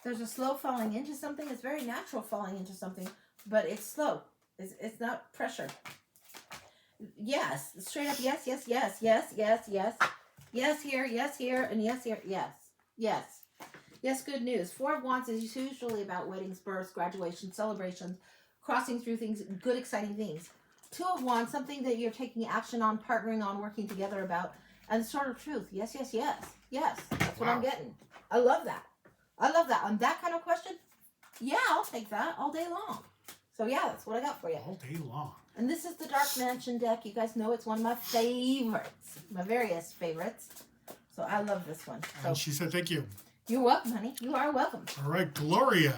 There's a slow falling into something. It's very natural falling into something, but it's slow. It's not pressure. Yes. Straight up yes, yes, yes, yes, yes, yes. Yes here, and yes here, yes. Yes. Yes, good news. Four of Wands is usually about weddings, births, graduations, celebrations, crossing through things, good, exciting things. Two of Wands, something that you're taking action on, partnering on, working together about. And the Sword of Truth. Yes, yes, yes. Yes, that's what I'm getting. I love that. I love that. On that kind of question, yeah, I'll take that all day long. So yeah, that's what I got for you. All day long. And this is the Dark Mansion deck. You guys know it's one of my favorites. My various favorites. So I love this one. So and she said thank you. You're welcome, honey. You are welcome. All right, Gloria.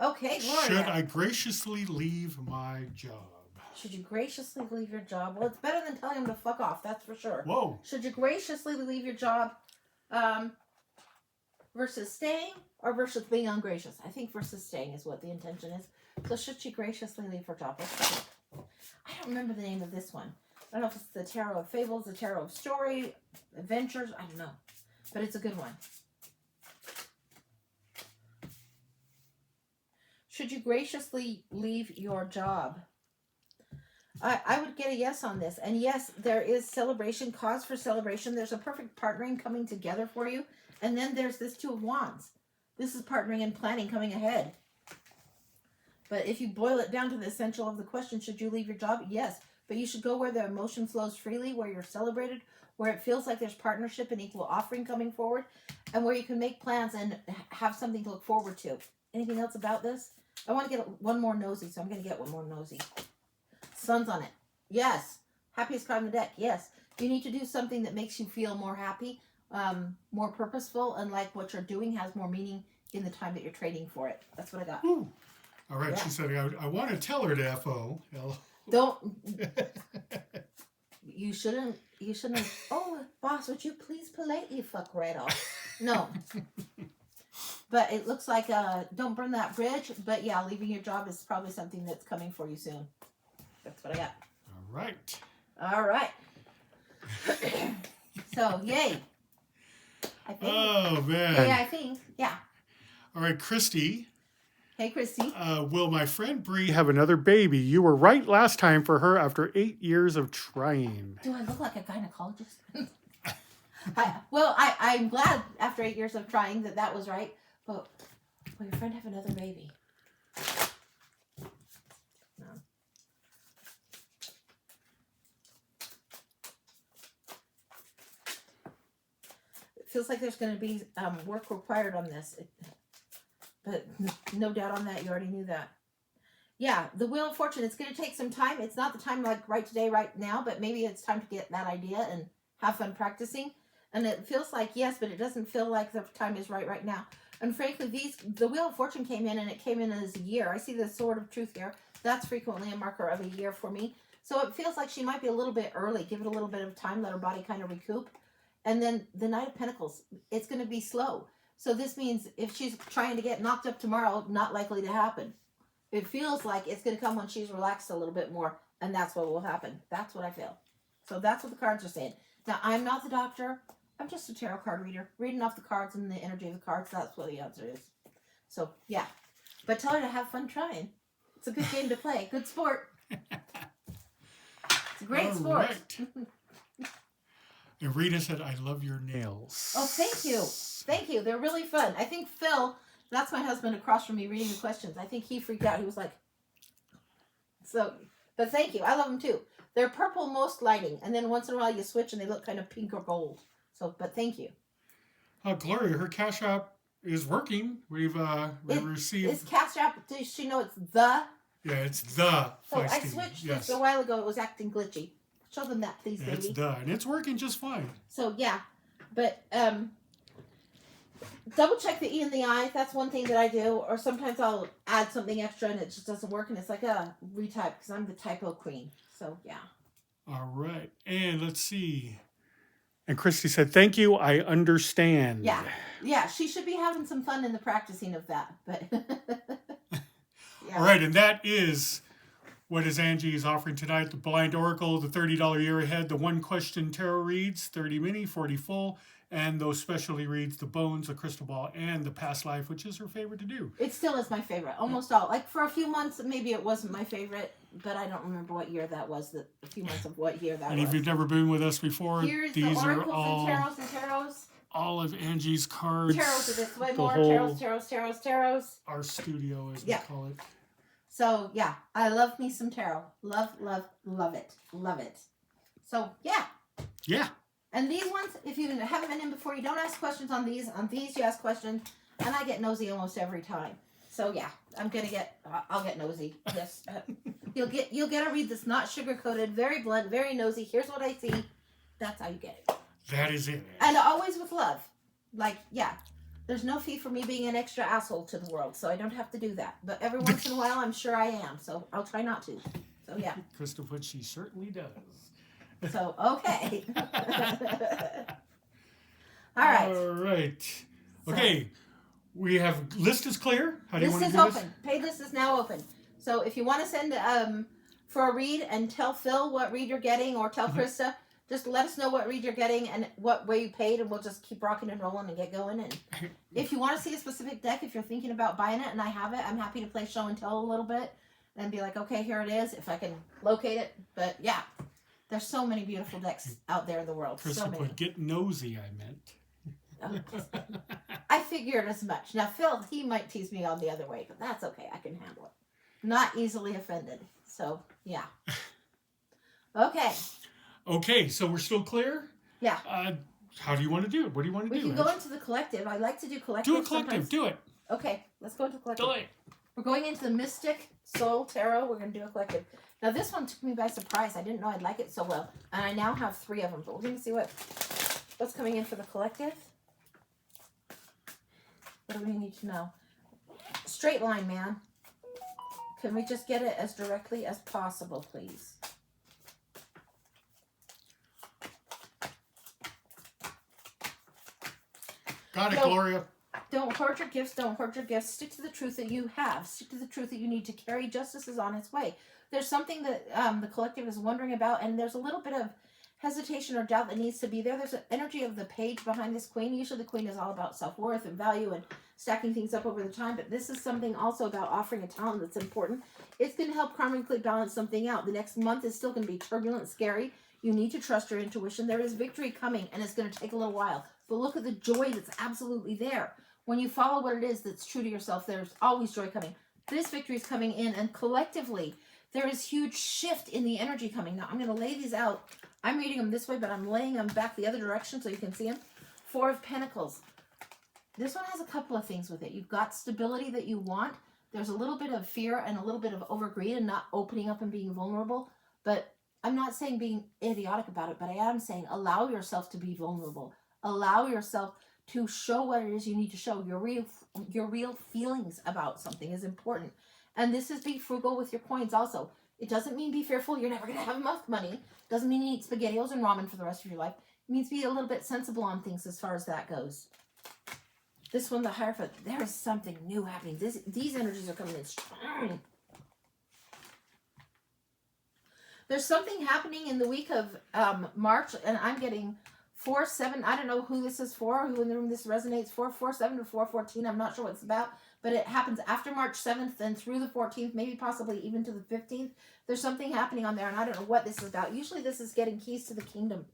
Okay, Gloria. Should I graciously leave my job? Should you graciously leave your job? Well, it's better than telling him to fuck off, that's for sure. Whoa. Should you graciously leave your job versus staying or versus being ungracious? I think versus staying is what the intention is. So should she graciously leave her job? I don't remember the name of this one. I don't know if it's the Tarot of Fables, the Tarot of Story, Adventures. I don't know. But it's a good one. Should you graciously leave your job? I would get a yes on this. And yes, there is celebration, cause for celebration. There's a perfect partnering coming together for you. And then there's this Two of Wands. This is partnering and planning coming ahead. But if you boil it down to the essential of the question, should you leave your job? Yes. But you should go where the emotion flows freely, where you're celebrated, where it feels like there's partnership and equal offering coming forward, and where you can make plans and have something to look forward to. Anything else about this? I want to get one more nosy, so I'm going to get one more nosy. Sun's on it. Yes. Happiest card in the deck. Yes. You need to do something that makes you feel more happy, more purposeful, and like what you're doing has more meaning in the time that you're trading for it. That's what I got. Ooh. All right. Yeah. She said, I want to tell her to F-O. Don't. You shouldn't. Oh, boss, would you please politely fuck right off? No. But it looks like don't burn that bridge. But yeah, leaving your job is probably something that's coming for you soon. That's what I got. All right. All right. So, yay. I think. Oh, man. Yeah, I think. Yeah. All right, Christy. Hey, Christy. Will my friend Bree have another baby? You were right last time for her after 8 years of trying. Do I look like a gynecologist? I'm glad after 8 years of trying that was right. But will your friend have another baby? No. It feels like there's going to be work required on this. But no doubt on that. You already knew that. Yeah, the Wheel of Fortune. It's going to take some time. It's not the time like right today, right now. But maybe it's time to get that idea and have fun practicing. And it feels like yes, but it doesn't feel like the time is right now. And frankly, the Wheel of Fortune came in, and it came in as a year. I see the Sword of Truth here. That's frequently a marker of a year for me. So it feels like she might be a little bit early. Give it a little bit of time, let her body kind of recoup. And then the Knight of Pentacles, it's going to be slow. So this means if she's trying to get knocked up tomorrow, not likely to happen. It feels like it's going to come when she's relaxed a little bit more, and that's what will happen. That's what I feel. So that's what the cards are saying. Now, I'm not the doctor. I'm just a tarot card reader, reading off the cards and the energy of the cards. That's what the answer is. So, yeah. But tell her to have fun trying. It's a good game to play. Good sport. It's a great sport. Right. And Rita said, I love your nails. Oh, thank you. Thank you. They're really fun. I think Phil, that's my husband across from me reading the questions. I think he freaked out. He was like, so, but thank you. I love them too. They're purple most lighting. And then once in a while you switch and they look kind of pink or gold. So, but thank you. Gloria, her Cash App is working. We've received. Is Cash App, does she know it's the? Yeah, it's the Oh, Feisty. I switched yes. this a while ago. It was acting glitchy. Show them that, please, baby. It's the, and it's working just fine. So, yeah. But, double check the E and the I. That's one thing that I do. Or sometimes I'll add something extra and it just doesn't work. And it's like a retype because I'm the typo queen. So, yeah. All right. And let's see. And Christy said, thank you. I understand. Yeah. Yeah. She should be having some fun in the practicing of that. But yeah. All right. And that is what is Angie is offering tonight. The Blind Oracle, the $30 year ahead, the one question tarot reads, 30 mini, 40 full, and those specialty reads, the bones, the crystal ball, and the past life, which is her favorite to do. It still is my favorite. Almost all. Like for a few months, maybe it wasn't my favorite, but I don't remember what year that was. A few months of what year that And was. if you've never been with us before, Here's these the are oracles all and tarots. all of Angie's cards. Tarots are this way The more. whole- Tarots. Our studio, as we call it. So yeah, I love me some tarot. Love it. Love it. So yeah. Yeah. And these ones, if you haven't been in before, you don't ask questions on these. On these, you ask questions, and I get nosy almost every time. So yeah, I'll get nosy. Yes, you'll get a read that's not sugar coated, very blunt, very nosy. Here's what I see. That's how you get it. That is it. And always with love. Like yeah, there's no fee for me being an extra asshole to the world, so I don't have to do that. But every once in a while, I'm sure I am. So I'll try not to. So yeah. Christopher, she certainly does. So okay. All right. All right. So, Okay. We have list is clear. How do you want to do open. this? Paid list is now open. So if you want to send for a read and tell Phil what read you're getting, or tell Krista, just let us know what read you're getting and what way you paid, and we'll just keep rocking and rolling and get going. And if you want to see a specific deck, if you're thinking about buying it and I have it, I'm happy to play show and tell a little bit and be like, okay, here it is, if I can locate it. But yeah, there's so many beautiful decks out there in the world. Krista So many. put get nosy, I meant. I figured as much. Now, Phil, he might tease me on the other way, but that's okay. I can handle it. Not easily offended. So, yeah. Okay. Okay, so we're still clear? Yeah. How do you want to do it? What do you want to We do? can go into the collective. I like to do collective. Do a collective. Sometimes. Do it. Okay, let's go into the collective. Do it. We're going into the Mystic Soul Tarot. We're going to do a collective. Now, this one took me by surprise. I didn't know I'd like it so well. And I now have 3 of them. But we're going to see what's coming in for the collective. What do we need to know? Straight line, man. Can we just get it as directly as possible, please? Got it, Gloria. Don't hoard your gifts. Don't hoard your gifts. Stick to the truth that you have. Stick to the truth that you need to carry. Justice is on its way. There's something that the collective is wondering about, and there's a little bit of hesitation or doubt that needs to be there. There's an energy of the page behind this queen. Usually the queen is all about self-worth and value and stacking things up over the time, but this is something also about offering a talent that's important. It's going to help karmically balance something out. The next month is still going to be turbulent, scary. You need to trust your intuition. There is victory coming, and it's going to take a little while. But look at the joy that's absolutely there. When you follow what it is that's true to yourself, there's always joy coming. This victory is coming in, and collectively, there is huge shift in the energy coming. Now, I'm going to lay these out. I'm reading them this way, but I'm laying them back the other direction so you can see them. 4 of Pentacles. This one has a couple of things with it. You've got stability that you want. There's a little bit of fear and a little bit of overgreed and not opening up and being vulnerable. But I'm not saying being idiotic about it, but I am saying allow yourself to be vulnerable. Allow yourself to show what it is you need to show. Your real feelings about something is important. And this is be frugal with your coins also. It doesn't mean be fearful you're never going to have enough money. Doesn't mean you eat SpaghettiOs and ramen for the rest of your life. It means be a little bit sensible on things as far as that goes. This one, the Hierophant, there is something new happening. These energies are coming in strong. There's something happening in the week of March, and I'm getting 4-7. I don't know who this is for, who in the room this resonates for. 4-7 to 4-14. I'm not sure what it's about, but it happens after March 7th and through the 14th, maybe possibly even to the 15th. There's something happening on there, and I don't know what this is about. Usually this is getting keys to the kingdom,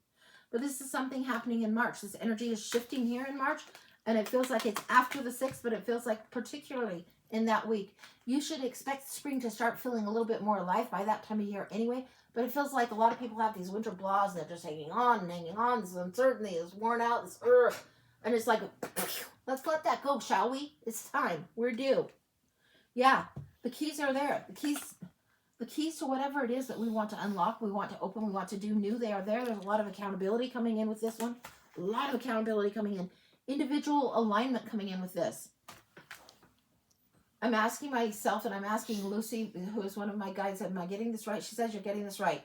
but this is something happening in March. This energy is shifting here in March, and it feels like it's after the 6th, but it feels like particularly in that week. You should expect spring to start feeling a little bit more alive by that time of year anyway, but it feels like a lot of people have these winter blahs and they're just hanging on and hanging on. This uncertainty is worn out, this and it's like, let's let that go, shall we? It's time. We're due. Yeah, the keys are there. The keys to whatever it is that we want to unlock, we want to open, we want to do new, they are there. There's a lot of accountability coming in with this one. A lot of accountability coming in. Individual alignment coming in with this. I'm asking myself, and I'm asking Lucy, who is one of my guides, am I getting this right? She says you're getting this right.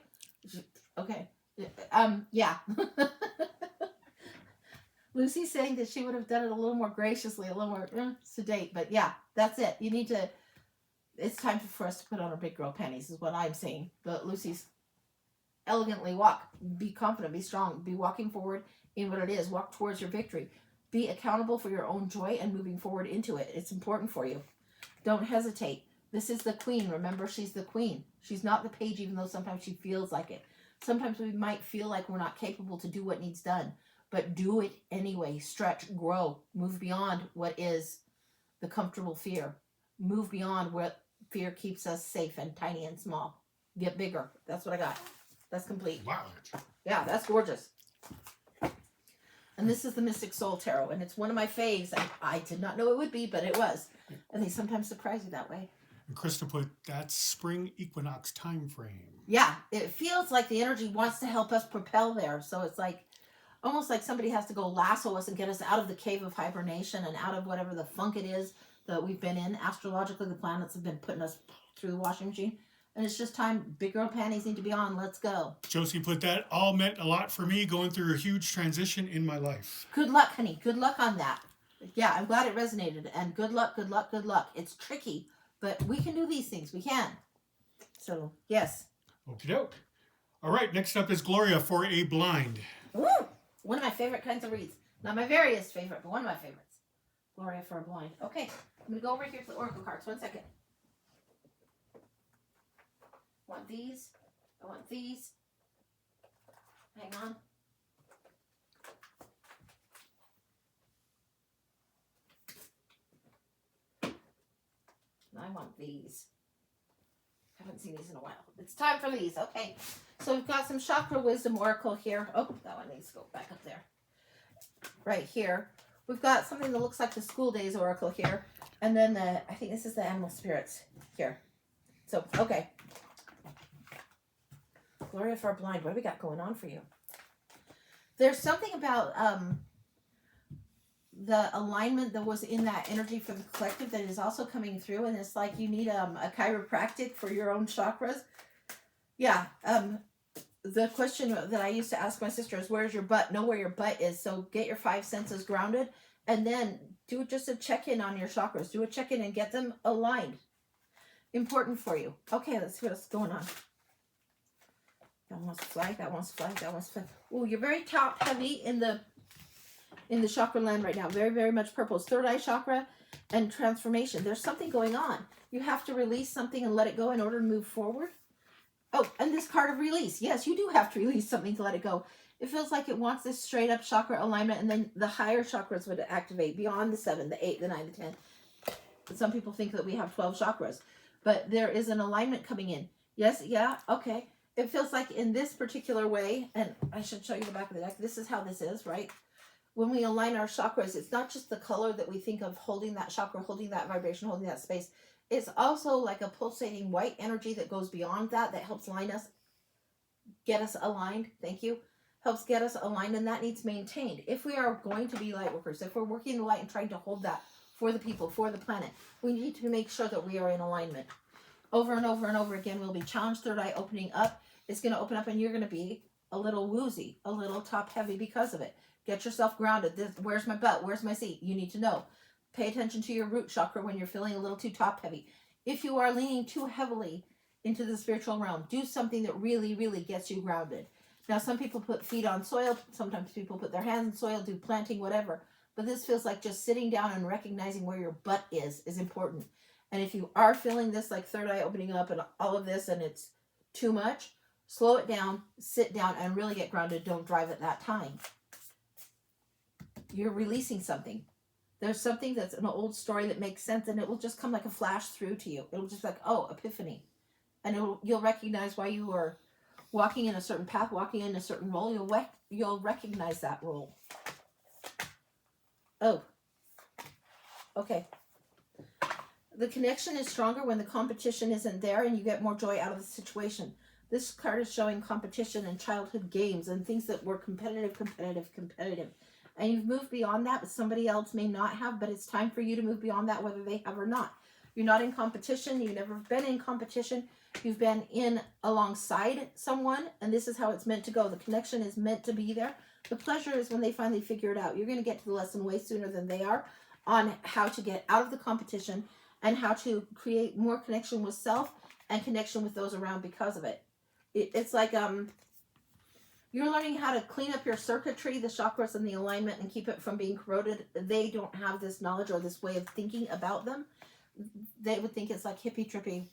Okay. Yeah. Lucy's saying that she would have done it a little more graciously, a little more sedate, but yeah, that's it. You need to, it's time for us to put on our big girl panties, is what I'm saying. But Lucy's elegantly walk, be confident, be strong, be walking forward in what it is. Walk towards your victory. Be accountable for your own joy and moving forward into it. It's important for you. Don't hesitate. This is the queen. Remember, she's the queen. She's not the page, even though sometimes she feels like it. Sometimes we might feel like we're not capable to do what needs done, but do it anyway. Stretch, grow, move beyond what is the comfortable fear. Move beyond where fear keeps us safe and tiny and small. Get bigger. That's what I got. That's complete. Wow. Yeah, that's gorgeous. And this is the Mystic Soul Tarot, and it's one of my faves. I did not know it would be, but it was. And they sometimes surprise you that way. And Krista put, that's spring equinox time frame. Yeah, it feels like the energy wants to help us propel there. So it's like, almost like somebody has to go lasso us and get us out of the cave of hibernation and out of whatever the funk it is that we've been in. Astrologically, the planets have been putting us through the washing machine. And it's just time. Big girl panties need to be on. Let's go. Josie put, that all meant a lot for me going through a huge transition in my life. Good luck, honey. Good luck on that. Yeah, I'm glad it resonated. And good luck, good luck, good luck. It's tricky, but we can do these things. We can. So, yes. Okie doke. All right, next up is Gloria for a blind. Woo! One of my favorite kinds of reads. Not my various favorite, but one of my favorites. Gloria for a blind. Okay, I'm going to go over here to the Oracle cards. 1 second. I want these. I want these. Hang on. I want these. Haven't seen these in a while. It's time for these. Okay. So we've got some Chakra Wisdom Oracle here. Oh, that one needs to go back up there. Right here. We've got something that looks like the School Days Oracle here. And then I think this is the Animal Spirits here. So, okay. Gloria for a blind. What do we got going on for you? There's something about the alignment that was in that energy for the collective that is also coming through, and it's like you need a chiropractic for your own chakras. Yeah. The question that I used to ask my sister is, where's your butt? Know where your butt is. So get your 5 senses grounded, and then do just a check-in on your chakras. Do a check-in and get them aligned. Important for you. Okay, let's see what's going on. That wants to fly, that wants to fly, that wants to fly. Oh, you're very top heavy in the chakra land right now. Very, very much purple. It's third eye chakra and transformation. There's something going on. You have to release something and let it go in order to move forward. Oh, and this card of release. Yes, you do have to release something to let it go. It feels like it wants this straight up chakra alignment, and then the higher chakras would activate beyond the 7, the 8, the 9, the 10. Some people think that we have 12 chakras, but there is an alignment coming in. Yes, yeah, okay. It feels like in this particular way, and I should show you the back of the deck. This is how this is, right? When we align our chakras, it's not just the color that we think of holding that chakra, holding that vibration, holding that space. It's also like a pulsating white energy that goes beyond that, that helps line us, get us aligned. Thank you. Helps get us aligned, and that needs maintained. If we are going to be light workers, if we're working in the light and trying to hold that for the people, for the planet, we need to make sure that we are in alignment. Over and over and over again, we'll be challenged, third eye opening up. It's going to open up, and you're going to be a little woozy, a little top heavy because of it. Get yourself grounded. Where's my butt? Where's my seat? You need to know. Pay attention to your root chakra when you're feeling a little too top heavy. If you are leaning too heavily into the spiritual realm, do something that really, really gets you grounded. Now, some people put feet on soil. Sometimes people put their hands in soil, do planting, whatever. But this feels like just sitting down and recognizing where your butt is important. And if you are feeling this, like third eye opening up and all of this, and it's too much, slow it down, sit down, and really get grounded. Don't drive at that time. You're releasing something. There's something that's an old story that makes sense, and it will just come like a flash through to you. It'll just be like, oh, epiphany. And you'll recognize why you are walking in a certain path, walking in a certain role. You'll recognize that role. Oh. Okay. The connection is stronger when the competition isn't there, and you get more joy out of the situation. This card is showing competition in childhood games and things that were competitive. And you've moved beyond that, but somebody else may not have, but it's time for you to move beyond that, whether they have or not. You're not in competition. You've never been in competition. You've been in alongside someone, and this is how it's meant to go. The connection is meant to be there. The pleasure is when they finally figure it out. You're going to get to the lesson way sooner than they are on how to get out of the competition and how to create more connection with self and connection with those around because of it. It's like You're learning how to clean up your circuitry, the chakras and the alignment, and keep it from being corroded. They don't have this knowledge or this way of thinking about them. They would think it's like hippy trippy,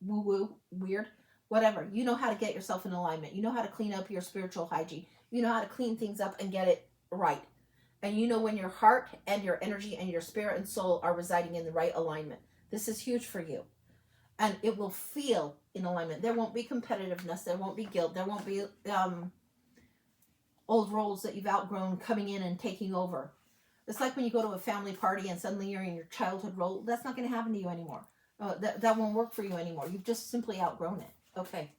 woo woo, weird, whatever. You know how to get yourself in alignment. You know how to clean up your spiritual hygiene. You know how to clean things up and get it right. And you know when your heart and your energy and your spirit and soul are residing in the right alignment. This is huge for you. And it will feel in alignment. There won't be competitiveness. There won't be guilt. There won't be old roles that you've outgrown coming in and taking over. It's like when you go to a family party and suddenly you're in your childhood role. That's not going to happen to you anymore. That won't work for you anymore. You've just simply outgrown it. Okay.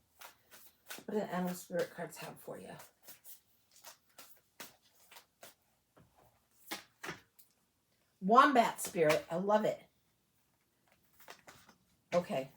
What do the animal spirit cards have for you? Wombat spirit. I love it. Okay.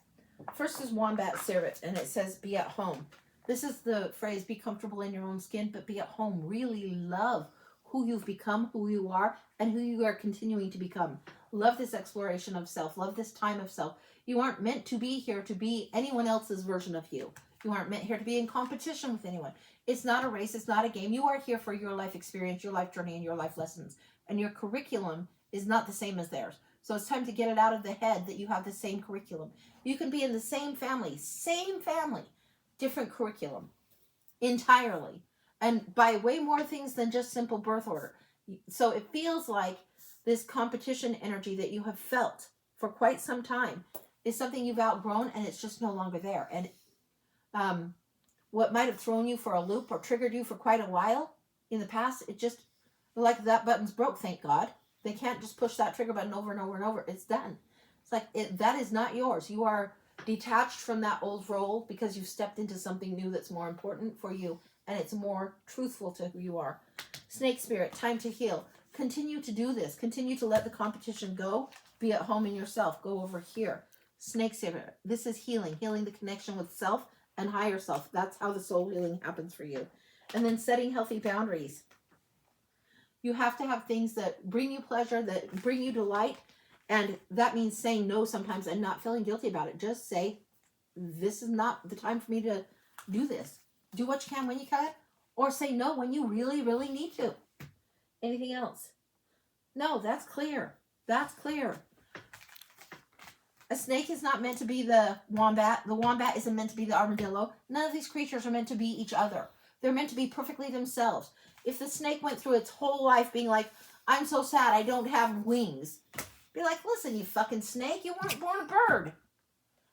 First is wombat spirit, and it says be at home. This is the phrase, be comfortable in your own skin, but be at home. Really love who you've become, who you are, and who you are continuing to become. Love this exploration of self. Love this time of self. You aren't meant to be here to be anyone else's version of you. You aren't meant here to be in competition with anyone. It's not a race. It's not a game. You are here for your life experience, your life journey, and your life lessons. And your curriculum is not the same as theirs. So it's time to get it out of the head that you have the same curriculum. You can be in the same family, different curriculum entirely. And by way more things than just simple birth order. So it feels like this competition energy that you have felt for quite some time is something you've outgrown, and it's just no longer there. And what might have thrown you for a loop or triggered you for quite a while in the past, it just, like that button's broke, thank God. They can't just push that trigger button over and over and over. It's done. It's like, that is not yours. You are detached from that old role because you've stepped into something new that's more important for you, and it's more truthful to who you are. Snake spirit, time to heal. Continue to do this. Continue to let the competition go. Be at home in yourself. Go over here. Snake spirit, this is healing. Healing the connection with self and higher self. That's how the soul healing happens for you. And then setting healthy boundaries. You have to have things that bring you pleasure, that bring you delight. And that means saying no sometimes and not feeling guilty about it. Just say, this is not the time for me to do this. Do what you can when you can. Or say no when you really, really need to. Anything else? No, that's clear. That's clear. A snake is not meant to be the wombat. The wombat isn't meant to be the armadillo. None of these creatures are meant to be each other. They're meant to be perfectly themselves. If the snake went through its whole life being like, I'm so sad I don't have wings. Be like, listen, you fucking snake, you weren't born a bird.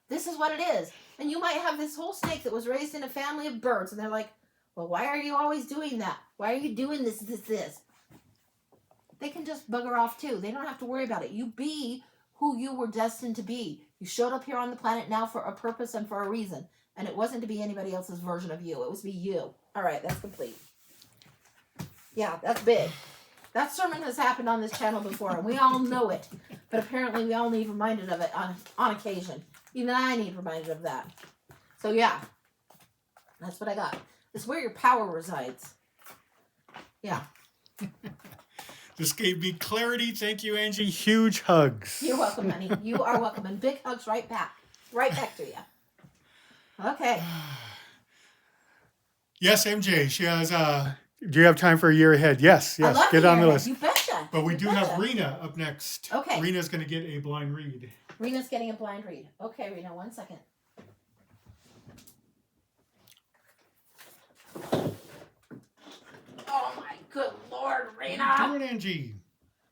This is what it is. And you might have this whole snake that was raised in a family of birds. And they're like, well, why are you always doing that? Why are you doing this? They can just bugger off too. They don't have to worry about it. You be who you were destined to be. You showed up here on the planet now for a purpose and for a reason. And it wasn't to be anybody else's version of you. It was to be you. All right, that's complete. Yeah, that's big. That sermon has happened on this channel before, and we all know it. But apparently we all need reminded of it on occasion. Even I need reminded of that. So yeah, that's what I got. It's where your power resides. Yeah. This gave me clarity. Thank you, Angie. Huge hugs. You're welcome, honey. You are welcome. And big hugs right back. Right back to you. Okay. Yes, MJ. She has. Do you have time for a year ahead? Yes. I love Get on the list. You betcha. But we do have Rena up next. Okay. Rena's going to get a blind read. Rena's getting a blind read. Okay, Rena, 1 second. Oh my good Lord, Rena. How you doing, Angie?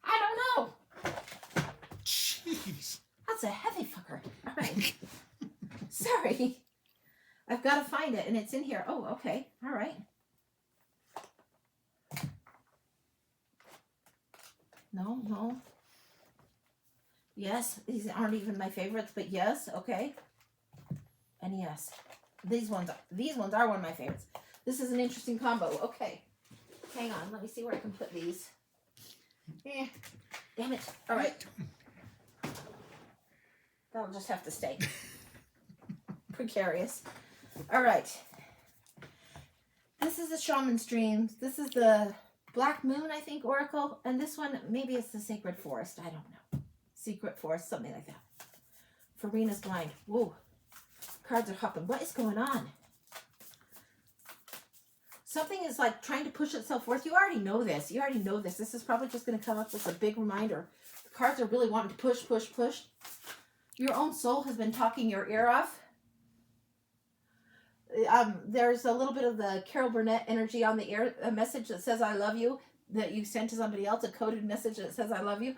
I don't know. Jeez. That's a heavy fucker. All right. Sorry. I've got to find it, and it's in here. Oh, okay. All right. No. Yes, these aren't even my favorites, but yes, okay. And yes, these ones are one of my favorites. This is an interesting combo. Okay. Hang on, let me see where I can put these. Damn it. All right. That'll just have to stay. Precarious. All right. This is the Shaman's Dreams. This is the Black Moon, I think, Oracle. And this one, maybe it's the Sacred Forest. I don't know. Secret Forest, something like that. For Rena's blind. Whoa. Cards are hopping. What is going on? Something is like trying to push itself forth. You already know this. You already know this. This is probably just going to come up with a big reminder. The cards are really wanting to push, push, push. Your own soul has been talking your ear off. There's a little bit of the Carol Burnett energy on the air, a message that says I love you that you sent to somebody else, a coded message that says I love you.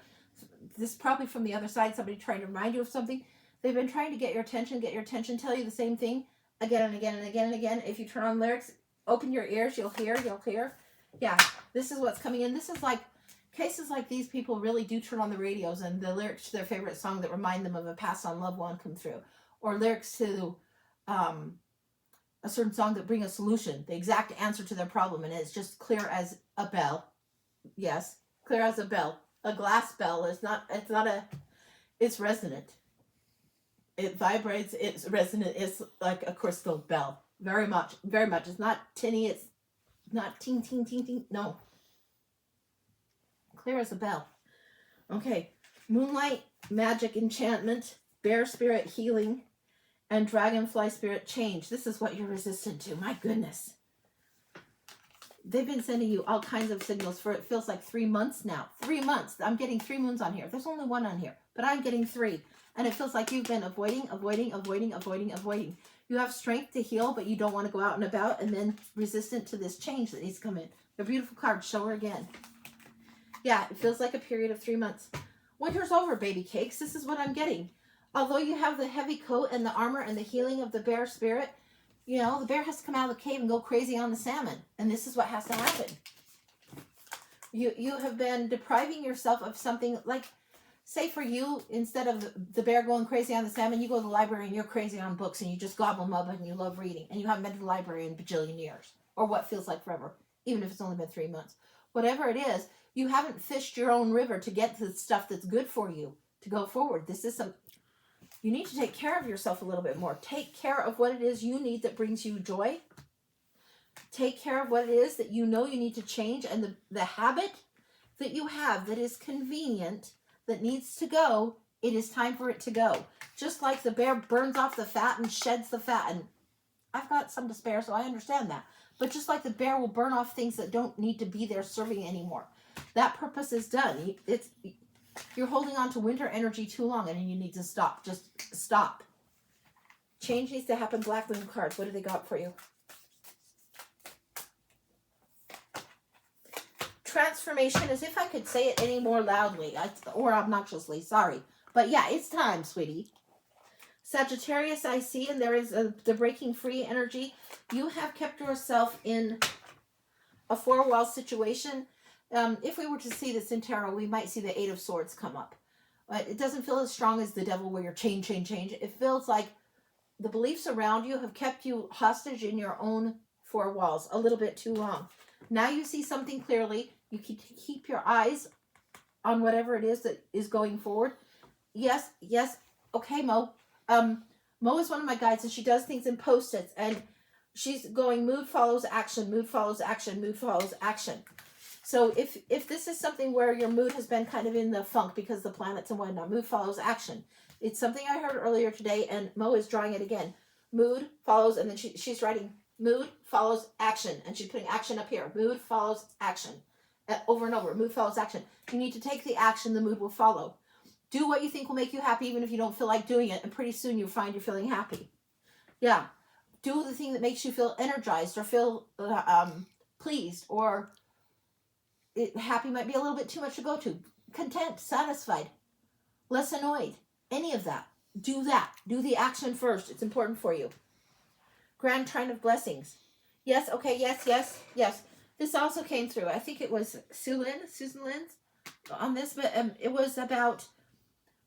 This is probably from the other side, somebody trying to remind you of something. They've been trying to get your attention, tell you the same thing again and again and again and again. If you turn on lyrics, open your ears, you'll hear. Yeah, this is what's coming in. This is like, cases like these, people really do turn on the radios and the lyrics to their favorite song that remind them of a passed on loved one come through. Or lyrics to a certain song that bring a solution, the exact answer to their problem, and it's just clear as a bell. Yes, clear as a bell. A glass bell is not, it's resonant. It vibrates, it's resonant, it's like a crystal bell. Very much. It's not tinny, it's not ting, ting, ting, ting. No. Clear as a bell. Okay. Moonlight, magic, enchantment, bear spirit, healing, and dragonfly spirit, change. This is what you're resistant to. My goodness. They've been sending you all kinds of signals for, it feels like 3 months now. 3 months. I'm getting 3 moons on here. There's only one on here, but I'm getting 3. And it feels like you've been avoiding. You have strength to heal, but you don't want to go out and about, and then resistant to this change that needs to come in. The beautiful card. Show her again. Yeah, it feels like a period of 3 months. Winter's over, baby cakes. This is what I'm getting. Although you have the heavy coat and the armor and the healing of the bear spirit, you know, the bear has to come out of the cave and go crazy on the salmon. And this is what has to happen. You have been depriving yourself of something like, say for you, instead of the bear going crazy on the salmon, you go to the library and you're crazy on books and you just gobble them up and you love reading. And you haven't been to the library in a bajillion years. Or what feels like forever. Even if it's only been 3 months. Whatever it is, you haven't fished your own river to get to the stuff that's good for you to go forward. This is some... You need to take care of yourself a little bit more. Take care of what it is you need that brings you joy. Take care of what it is that you know you need to change. And the habit that you have that is convenient, that needs to go, it is time for it to go. Just like the bear burns off the fat and sheds the fat. And I've got some to spare, so I understand that. But just like the bear will burn off things that don't need to be there serving anymore. That purpose is done. You're holding on to winter energy too long and you need to stop. Just stop. Change needs to happen. Black Moon cards. What do they got for you? Transformation, as if I could say it any more loudly or obnoxiously. Sorry. But yeah, it's time, sweetie. Sagittarius, I see, and there is the breaking free energy. You have kept yourself in a four-wall situation. If we were to see this in tarot, we might see the Eight of Swords come up. But it doesn't feel as strong as the Devil where you're change. It feels like the beliefs around you have kept you hostage in your own four walls a little bit too long. Now you see something clearly. You can keep your eyes on whatever it is that is going forward. Yes. Okay, Mo. Mo is one of my guides, and she does things in post-its, and she's going mood follows action, mood follows action, mood follows action. So if this is something where your mood has been kind of in the funk because of the planets and whatnot, mood follows action. It's something I heard earlier today, and Mo is drawing it again. Mood follows, and then she's writing mood follows action, and she's putting action up here. Mood follows action. Over and over. Mood follows action. You need to take the action, the mood will follow. Do what you think will make you happy, even if you don't feel like doing it, and pretty soon you'll find you're feeling happy. Yeah. Do the thing that makes you feel energized or feel pleased, or happy might be a little bit too much to go to. Content, satisfied, less annoyed. Any of that. Do that. Do the action first. It's important for you. Grand Trine of Blessings. Yes, okay, yes. This also came through. I think it was Susan Lynn's on this, but it was about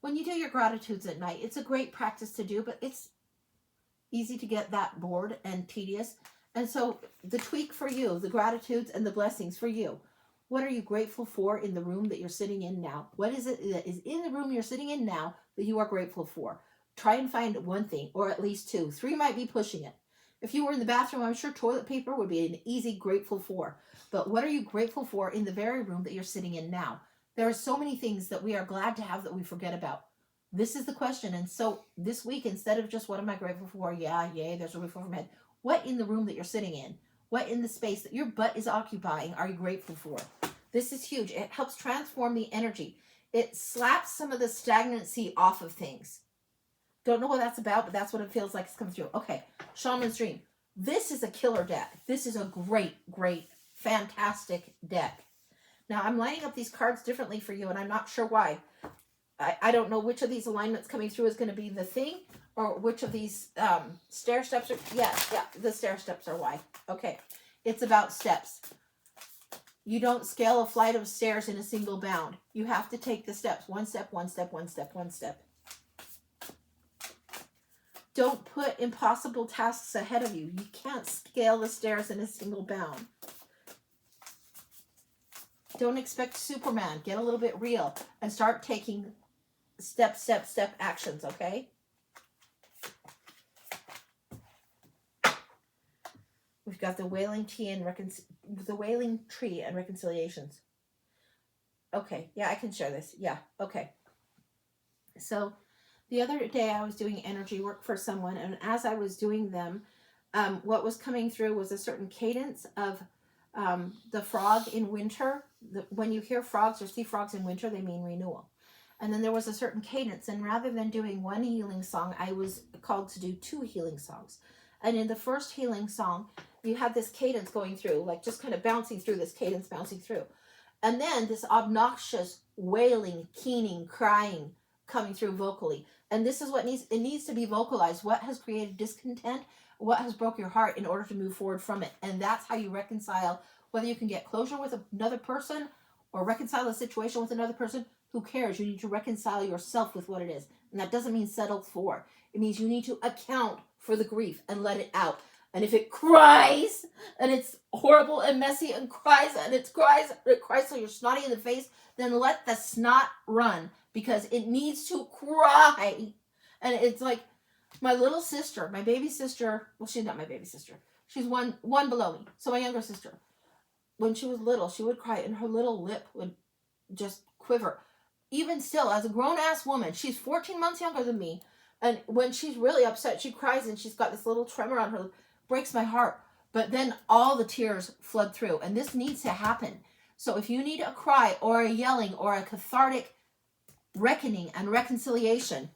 when you do your gratitudes at night. It's a great practice to do, but it's easy to get that bored and tedious. And so the tweak for you, the gratitudes and the blessings for you. What are you grateful for in the room that you're sitting in now? What is it that is in the room you're sitting in now that you are grateful for? Try and find one thing, or at least two. 3 might be pushing it. If you were in the bathroom, I'm sure toilet paper would be an easy grateful for. But what are you grateful for in the very room that you're sitting in now? There are so many things that we are glad to have that we forget about. This is the question. And so this week, instead of just what am I grateful for? Yeah, yay, there's a roof over my head. What in the room that you're sitting in? What in the space that your butt is occupying are you grateful for? This is huge. It helps transform the energy. It slaps some of the stagnancy off of things. Don't know what that's about, but that's what it feels like it's coming through. Okay, Shaman's Dream. This is a killer deck. This is a great, great, fantastic deck. Now, I'm lining up these cards differently for you, and I'm not sure why. I don't know which of these alignments coming through is going to be the thing, or which of these stair steps are... Yeah, the stair steps are why. Okay, it's about steps. You don't scale a flight of stairs in a single bound. You have to take the steps. One step, one step, one step, one step. Don't put impossible tasks ahead of you. You can't scale the stairs in a single bound. Don't expect Superman. Get a little bit real and start taking step actions, okay? We've got the Wailing Tree and Reconciliations. Okay, yeah, I can share this. Yeah, okay. So the other day I was doing energy work for someone, and as I was doing them, what was coming through was a certain cadence of the frog in winter. When you hear frogs or see frogs in winter, they mean renewal. And then there was a certain cadence, and rather than doing one healing song, I was called to do 2 healing songs. And in the first healing song, you had this cadence going through, like just kind of bouncing through, this cadence bouncing through. And then this obnoxious wailing, keening, crying coming through vocally. And this is what needs to be vocalized. What has created discontent? What has broke your heart in order to move forward from it? And that's how you reconcile, whether you can get closure with another person or reconcile a situation with another person. Who cares? You need to reconcile yourself with what it is. And that doesn't mean settle for. It means you need to account for the grief and let it out. And if it cries and it's horrible and messy and cries and it cries so you're snotty in the face, then let the snot run, because it needs to cry. And it's like my little sister, my baby sister, well, she's not my baby sister. She's one below me. So my younger sister, when she was little, she would cry and her little lip would just quiver. Even still, as a grown-ass woman, she's 14 months younger than me. And when she's really upset, she cries and she's got this little tremor on her. Breaks my heart. But then all the tears flood through. And this needs to happen. So if you need a cry or a yelling or a cathartic reckoning and reconciliation,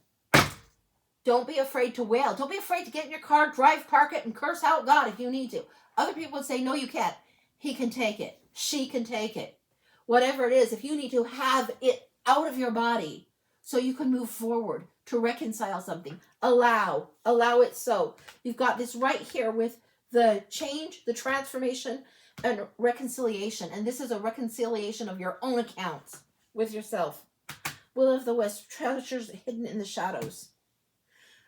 don't be afraid to wail. Don't be afraid to get in your car, drive, park it, and curse out God if you need to. Other people would say, no, you can't. He can take it. She can take it. Whatever it is, if you need to have it out of your body so you can move forward to reconcile something, allow it so. You've got this right here with the change, the transformation, and reconciliation. And this is a reconciliation of your own accounts with yourself. Will of the West, treasures hidden in the shadows.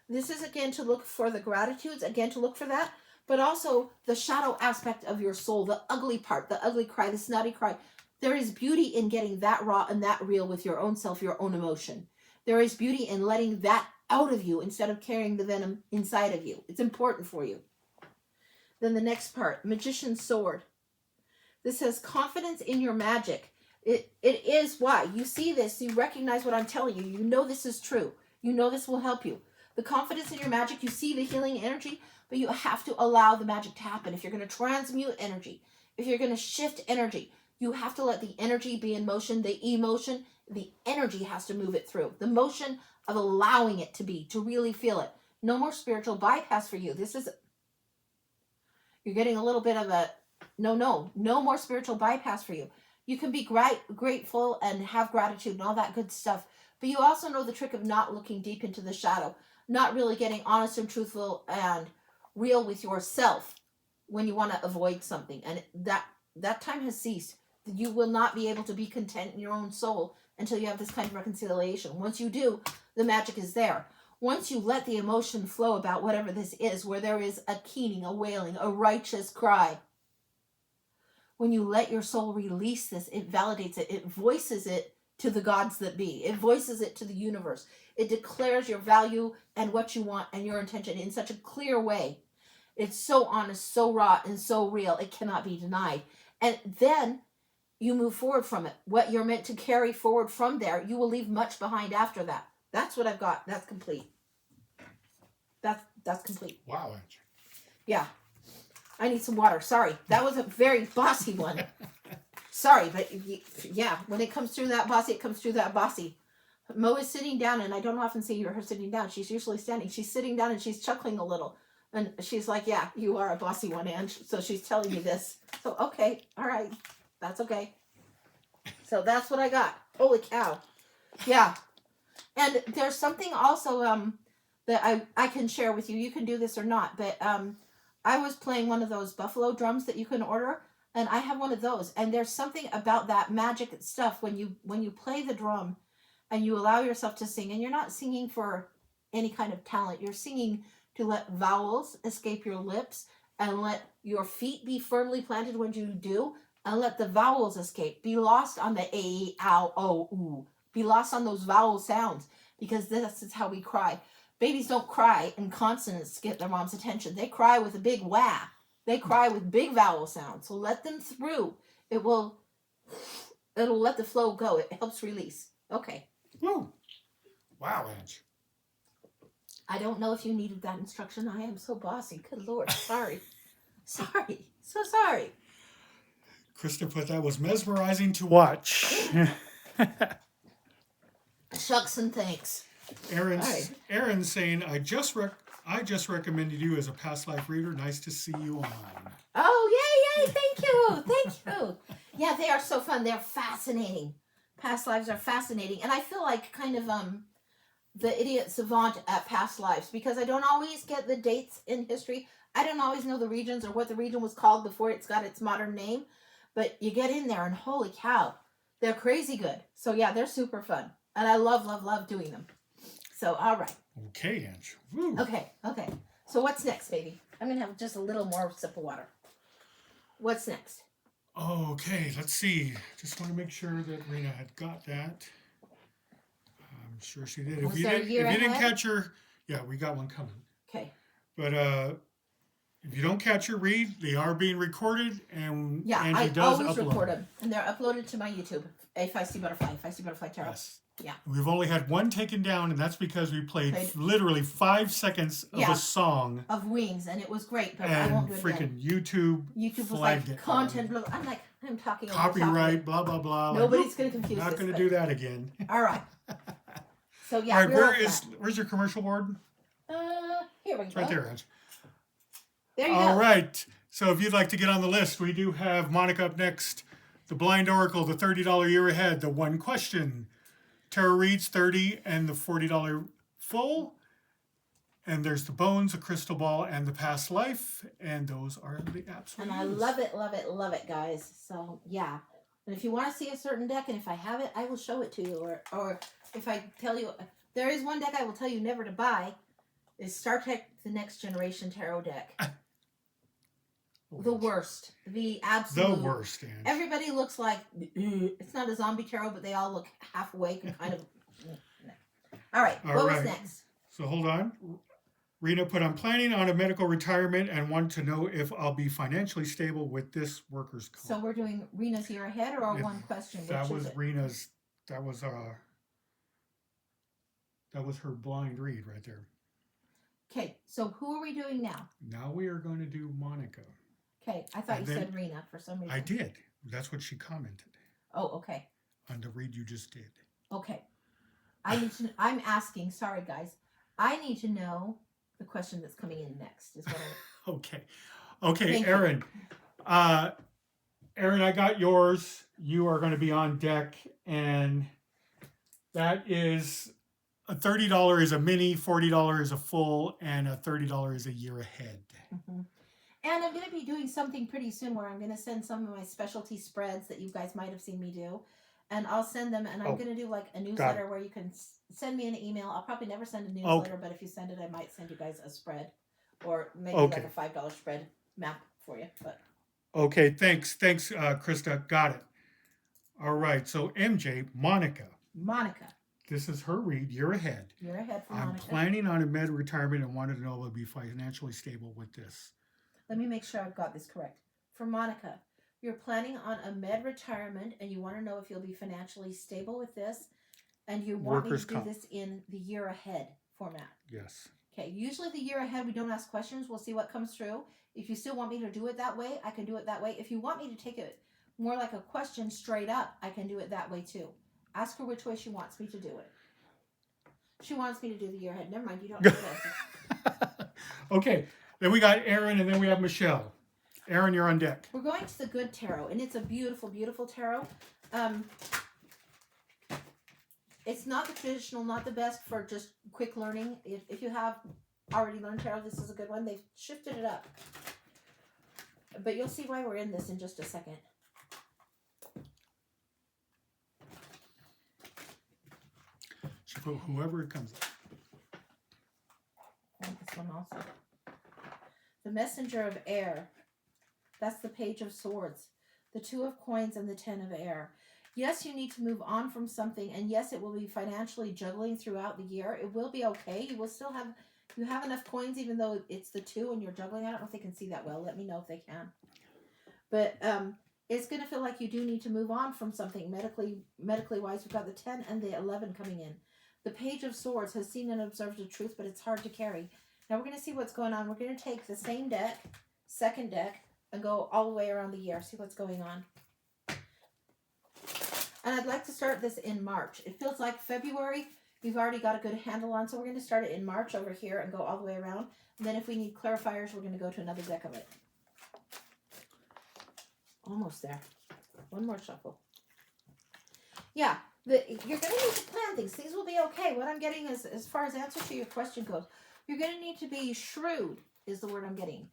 This is, again, to look for the gratitudes, again, to look for that, but also the shadow aspect of your soul, the ugly part, the ugly cry, the snotty cry. There is beauty in getting that raw and that real with your own self, your own emotion. There is beauty in letting that out of you instead of carrying the venom inside of you. It's important for you. Then the next part, Magician's Sword. This says confidence in your magic. It is why. You see this, you recognize what I'm telling you. You know this is true. You know this will help you. The confidence in your magic, you see the healing energy, but you have to allow the magic to happen. If you're going to transmute energy, if you're going to shift energy, you have to let the energy be in motion, the emotion, the energy has to move it through. The motion of allowing it to be, to really feel it. No more spiritual bypass for you. You're getting a little bit of a, no more spiritual bypass for you. You can be grateful and have gratitude and all that good stuff, but you also know the trick of not looking deep into the shadow, not really getting honest and truthful and real with yourself when you want to avoid something. And that time has ceased. You will not be able to be content in your own soul until you have this kind of reconciliation. Once you do, the magic is there. Once you let the emotion flow about whatever this is, where there is a keening, a wailing, a righteous cry, when you let your soul release this, it validates it. It voices it to the gods that be. It voices it to the universe. It declares your value and what you want and your intention in such a clear way. It's so honest, so raw, and so real, it cannot be denied. And then you move forward from it. What you're meant to carry forward from there, you will leave much behind after that. That's what I've got. That's complete. That's complete. Wow, Angie. Yeah. I need some water. Sorry. That was a very bossy one. Sorry, but yeah, when it comes through that bossy, it comes through that bossy. Mo is sitting down, and I don't often see her sitting down. She's usually standing. She's sitting down, and she's chuckling a little. And she's like, yeah, you are a bossy one, Ange. So she's telling me this. So, okay. All right. That's okay. So that's what I got. Holy cow. Yeah. And there's something also that I can share with you. You can do this or not. But I was playing one of those buffalo drums that you can order. And I have one of those. And there's something about that magic stuff when you play the drum and you allow yourself to sing. And you're not singing for any kind of talent. You're singing to let vowels escape your lips and let your feet be firmly planted when you do. And let the vowels escape. Be lost on the A, ow, O, oo. Be lost on those vowel sounds. Because this is how we cry. Babies don't cry in consonants to get their mom's attention. They cry with a big wah. They cry with big vowel sounds. So let them through. It'll let the flow go. It helps release. Okay. Woo. Wow, Ange. I don't know if you needed that instruction. I am so bossy. Good Lord. Sorry. Sorry. So sorry. Krista put that was mesmerizing to watch. Shucks and thanks. Aaron's saying, I just recommended you as a past life reader. Nice to see you on. Oh, yay. Thank you. Thank you. Yeah, they are so fun. They're fascinating. Past lives are fascinating. And I feel like kind of the idiot savant at past lives because I don't always get the dates in history. I don't always know the regions or what the region was called before it's got its modern name. But you get in there and holy cow, they're crazy good. So yeah, they're super fun. And I love doing them. So, all right. Okay, Ange. Woo. Okay. So what's next, baby? I'm going to have just a little more sip of water. What's next? Okay, let's see. Just want to make sure that Rena had got that. I'm sure she did. If you didn't catch her, yeah, we got one coming. Okay. But if you don't catch her read, they are being recorded, and yeah, Angie I does always upload record them, and they're uploaded to my YouTube. A Feisty Butterfly Tarot. Yes. Yeah. We've only had one taken down, and that's because we played literally 5 seconds of a song of Wings, and it was great. But and I won't do it freaking again. YouTube was like content. I'm like, I'm talking copyright, blah blah blah. Nobody's going to confuse. Not going to do that again. All right. So yeah. All right. Where's your commercial board? Here we go. It's right there, Ange. There you go. All right. So if you'd like to get on the list, we do have Monica up next. The Blind Oracle, the $30 year ahead, the one question. Tarot reads $30 and the $40 full. And there's the bones, the crystal ball, and the past life. And those are the apps. And I love it, guys. So yeah. And if you want to see a certain deck, and if I have it, I will show it to you. Or if I tell you, there is one deck I will tell you never to buy, is Star Trek The Next Generation Tarot deck. The worst. The absolute. The worst, Ange. Everybody looks like, it's not a zombie tarot, but they all look half awake and kind of. All right. What was next? So hold on. Rena put, I'm planning on a medical retirement and want to know if I'll be financially stable with this workers' comp. So we're doing Rena's year ahead or one question? That was Rena's, that was her blind read right there. Okay, so who are we doing now? Now we are going to do Monica. Okay, I thought you said Rena for some reason. I did. That's what she commented. Oh, okay. On the read you just did. Okay. I'm asking, sorry guys. I need to know the question that's coming in next. Is what Okay. Okay, Aaron. Aaron, I got yours. You are going to be on deck, and that is a $30 is a mini, $40 is a full, and a $30 is a year ahead. Mm-hmm. And I'm going to be doing something pretty soon where I'm going to send some of my specialty spreads that you guys might have seen me do. And I'll send them, and I'm going to do like a newsletter where you can send me an email. I'll probably never send a newsletter, but if you send it, I might send you guys a spread. Or maybe like a $5 spread map for you. But okay, thanks, Krista. Got it. All right, so MJ, Monica. This is her read. You're ahead. You're ahead for Monica. I'm planning on a med retirement and wanted to know if I'll be financially stable with this. Let me make sure I've got this correct. For Monica, you're planning on a med retirement and you want to know if you'll be financially stable with this. And you want me to do this in the year ahead format. Yes. Okay, usually the year ahead we don't ask questions. We'll see what comes through. If you still want me to do it that way, I can do it that way. If you want me to take it more like a question straight up, I can do it that way too. Ask her which way she wants me to do it. She wants me to do the year ahead. Never mind, you don't have to answer. Okay, then we got Aaron, and then we have Michelle. Aaron, you're on deck. We're going to the good tarot, and it's a beautiful, beautiful tarot. It's not the traditional, not the best for just quick learning. If you have already learned tarot, this is a good one. They've shifted it up. But you'll see why we're in this in just a second. So for whoever it comes up. And this one also. The Messenger of Air. That's the Page of Swords. The Two of Coins and the Ten of Air. Yes, you need to move on from something, and yes, it will be financially juggling throughout the year. It will be okay. You will still have, you have enough coins, even though it's the two and you're juggling. I don't know if they can see that well. Let me know if they can. But it's going to feel like you do need to move on from something medically wise. We've got the 10 and the 11 coming in. The Page of Swords has seen and observed the truth, but it's hard to carry. Now we're going to see what's going on. We're going to take the same deck, second deck, and go all the way around the year. See what's going on. And I'd like to start this in March. It feels like February, you've already got a good handle on. So we're going to start it in March over here and go all the way around. And then if we need clarifiers, we're going to go to another deck of it. Almost there. One more shuffle. Yeah, you're going to need to plan things. Things will be okay. What I'm getting is, as far as answer to your question goes, you're going to need to be shrewd is the word I'm getting.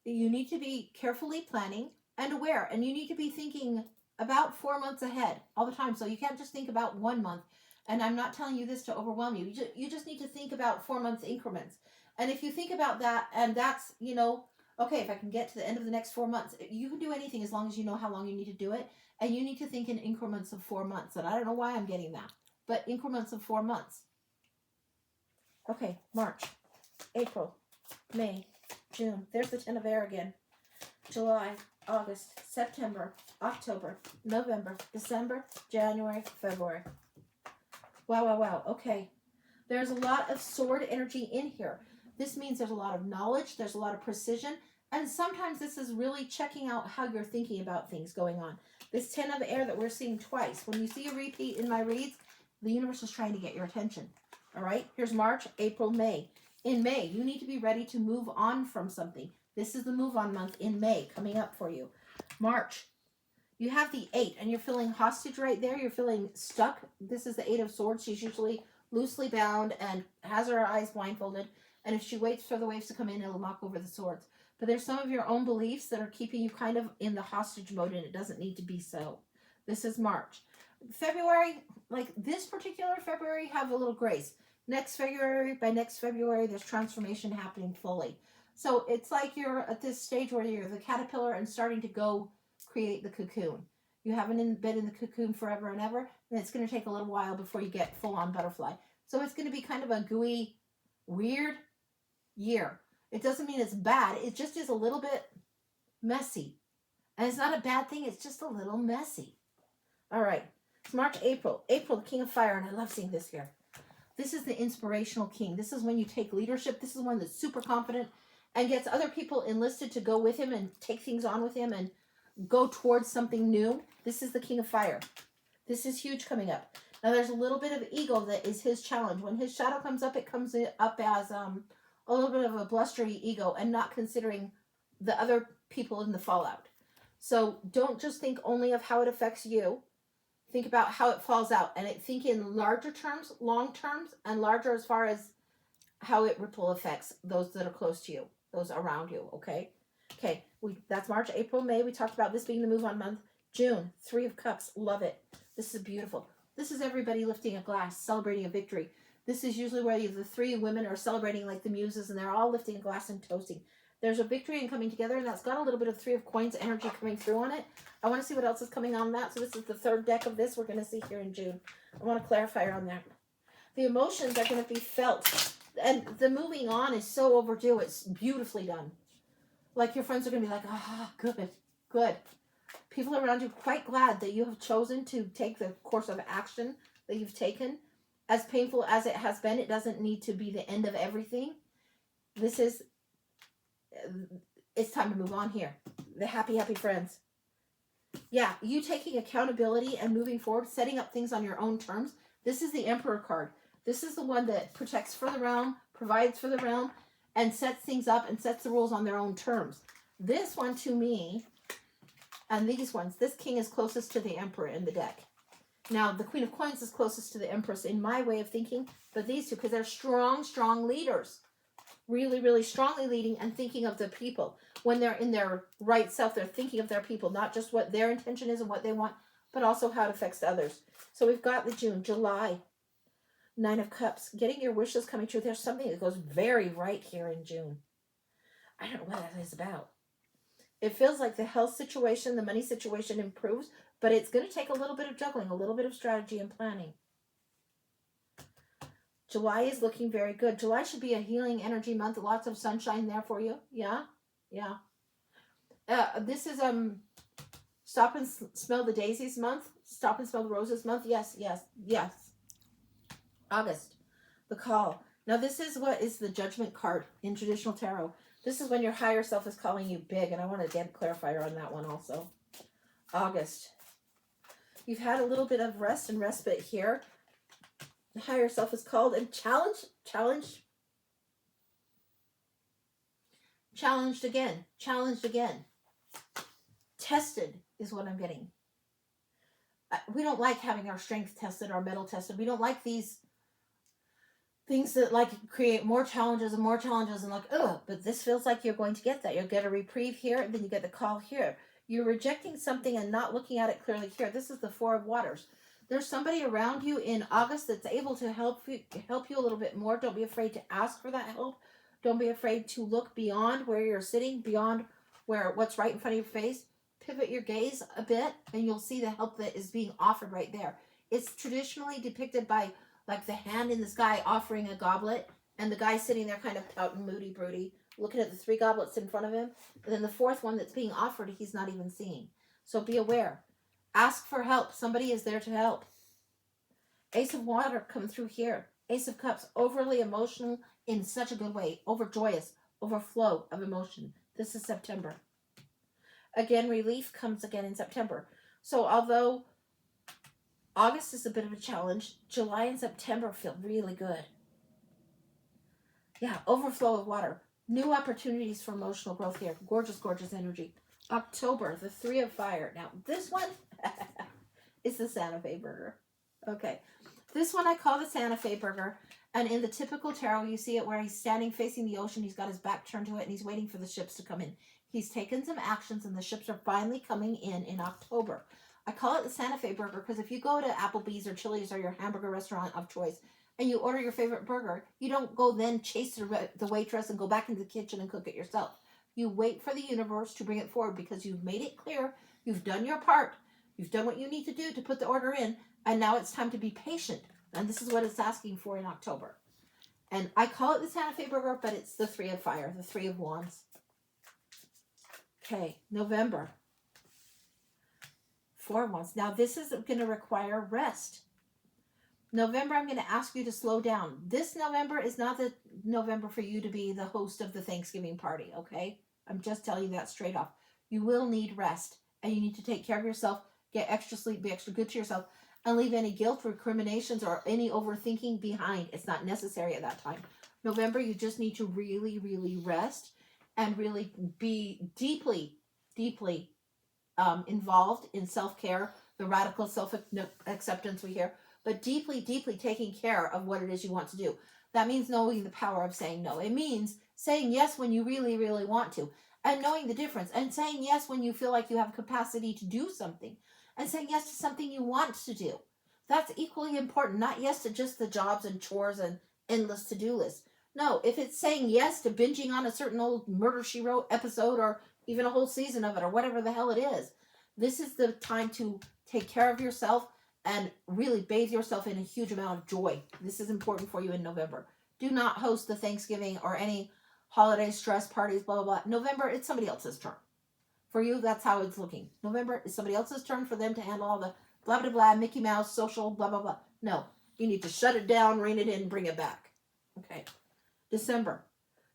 You need to be carefully planning and aware. And you need to be thinking about 4 months ahead all the time. So you can't just think about 1 month. And I'm not telling you this to overwhelm you. You just need to think about 4 months increments. And if you think about that, and that's, you know, okay, if I can get to the end of the next 4 months, you can do anything as long as you know how long you need to do it. And you need to think in increments of 4 months. And I don't know why I'm getting that, but increments of 4 months. Okay, March, April, May, June. There's the 10 of Air again. July, August, September, October, November, December, January, February. Wow, wow, wow. Okay. There's a lot of sword energy in here. This means there's a lot of knowledge. There's a lot of precision. And sometimes this is really checking out how you're thinking about things going on. This 10 of Air that we're seeing twice. When you see a repeat in my reads, the universe is trying to get your attention. All right? Here's March, April, May. In May, you need to be ready to move on from something. This is the move on month in May coming up for you. March, you have the 8 and you're feeling hostage right there. You're feeling stuck. This is the 8 of Swords. She's usually loosely bound and has her eyes blindfolded. And if she waits for the waves to come in, it'll knock over the swords. But there's some of your own beliefs that are keeping you kind of in the hostage mode, and it doesn't need to be so. This is March. February, like this particular February, have a little grace. Next February, by next February, there's transformation happening fully. So it's like you're at this stage where you're the caterpillar and starting to go create the cocoon. You haven't been in the cocoon forever and ever, and it's going to take a little while before you get full-on butterfly. So it's going to be kind of a gooey, weird year. It doesn't mean it's bad. It just is a little bit messy. And it's not a bad thing. It's just a little messy. All right. It's March, April. April, the King of Fire, and I love seeing this here. This is the inspirational king. This is when you take leadership. This is one that's super confident and gets other people enlisted to go with him and take things on with him and go towards something new. This is the King of Fire. This is huge coming up. Now, there's a little bit of ego that is his challenge. When his shadow comes up, it comes up as a little bit of a blustery ego and not considering the other people in the fallout. So don't just think only of how it affects you. Think about how it falls out. And think in larger terms, long terms, and larger as far as how it ripple affects those that are close to you, those around you, okay? Okay, that's March, April, May. We talked about this being the move on month. June, 3 of Cups. Love it. This is beautiful. This is everybody lifting a glass, celebrating a victory. This is usually where the 3 women are celebrating like the muses, and they're all lifting a glass and toasting. There's a victory and coming together, and that's got a little bit of 3 of Coins energy coming through on it. I want to see what else is coming on that. So this is the 3rd deck of this we're going to see here in June. I want to clarify on that. The emotions are going to be felt. And the moving on is so overdue. It's beautifully done. Like your friends are going to be like, ah, good, good. People around you quite glad that you have chosen to take the course of action that you've taken. As painful as it has been, it doesn't need to be the end of everything. This is, it's time to move on here. The happy, happy friends. Yeah, you taking accountability and moving forward, setting up things on your own terms. This is the Emperor card. This is the one that protects for the realm, provides for the realm, and sets things up and sets the rules on their own terms. This one to me, and these ones, this king is closest to the Emperor in the deck. Now, the Queen of Coins is closest to the Empress in my way of thinking, but these two, because they're strong, strong leaders. Really, really strongly leading and thinking of the people. When they're in their right self, they're thinking of their people, not just what their intention is and what they want, but also how it affects others. So we've got the June, July, 9 of Cups. Getting your wishes coming true. There's something that goes very right here in June. I don't know what that is about. It feels like the health situation, the money situation improves, but it's going to take a little bit of juggling, a little bit of strategy and planning. July is looking very good. July should be a healing energy month. Lots of sunshine there for you. Yeah, yeah. This is stop and smell the daisies month. Stop and smell the roses month. Yes, yes, yes. August, the call. Now this is what is the judgment card in traditional tarot. This is when your higher self is calling you big, and I want to get a clarifier on that one also. August. You've had a little bit of rest and respite here. The higher self is called and challenged again. Tested is what I'm getting. We don't like having our strength tested, our mettle tested. We don't like these things that like create more challenges and like, ugh, but this feels like you're going to get that. You'll get a reprieve here, and then you get the call here. You're rejecting something and not looking at it clearly here. This is the Four of Waters. There's somebody around you in August that's able to help you a little bit more. Don't be afraid to ask for that help. Don't be afraid to look beyond where you're sitting, beyond what's right in front of your face. Pivot your gaze a bit, and you'll see the help that is being offered right there. It's traditionally depicted by like the hand in the sky offering a goblet, and the guy sitting there kind of pouting, moody, broody, looking at the 3 goblets in front of him. And then the 4th one that's being offered, he's not even seeing. So be aware. Ask for help. Somebody is there to help. Ace of Water come through here. Ace of Cups, overly emotional in such a good way. Overjoyous, overflow of emotion. This is September. Again, relief comes again in September. So although August is a bit of a challenge, July and September feel really good. Yeah, overflow of water. New opportunities for emotional growth here. Gorgeous, gorgeous energy. October, the 3 of Fire. Now, this one is the Santa Fe burger. Okay. This one I call the Santa Fe burger. And in the typical tarot, you see it where he's standing facing the ocean. He's got his back turned to it, and he's waiting for the ships to come in. He's taken some actions, and the ships are finally coming in October. I call it the Santa Fe burger because if you go to Applebee's or Chili's or your hamburger restaurant of choice and you order your favorite burger, you don't go then chase the waitress and go back into the kitchen and cook it yourself. You wait for the universe to bring it forward because you've made it clear, you've done your part, you've done what you need to do to put the order in, and now it's time to be patient. And this is what it's asking for in October. And I call it the Santa Fe burger, but it's the 3 of Fire, the 3 of Wands. Okay, November. 4 of Wands. Now this is going to require rest. November, I'm going to ask you to slow down. This November is not the November for you to be the host of the Thanksgiving party, okay? I'm just telling you that straight off. You will need rest, and you need to take care of yourself, get extra sleep, be extra good to yourself, and leave any guilt, recriminations, or any overthinking behind. It's not necessary at that time. November, you just need to really, really rest and really be deeply, deeply involved in self-care, the radical self-acceptance we hear, but deeply, deeply taking care of what it is you want to do. That means knowing the power of saying no. It means saying yes when you really, really want to, and knowing the difference, and saying yes when you feel like you have capacity to do something, and saying yes to something you want to do. That's equally important, not yes to just the jobs and chores and endless to-do lists. No, if it's saying yes to binging on a certain old Murder, She Wrote episode, or even a whole season of it, or whatever the hell it is, this is the time to take care of yourself and really bathe yourself in a huge amount of joy. This is important for you in November. Do not host the Thanksgiving or any holiday stress parties, blah, blah, blah. November, it's somebody else's turn. For you, that's how it's looking. November is somebody else's turn for them to handle all the blah, blah, blah, Mickey Mouse, social, blah, blah, blah. No, you need to shut it down, rein it in, bring it back. Okay. December.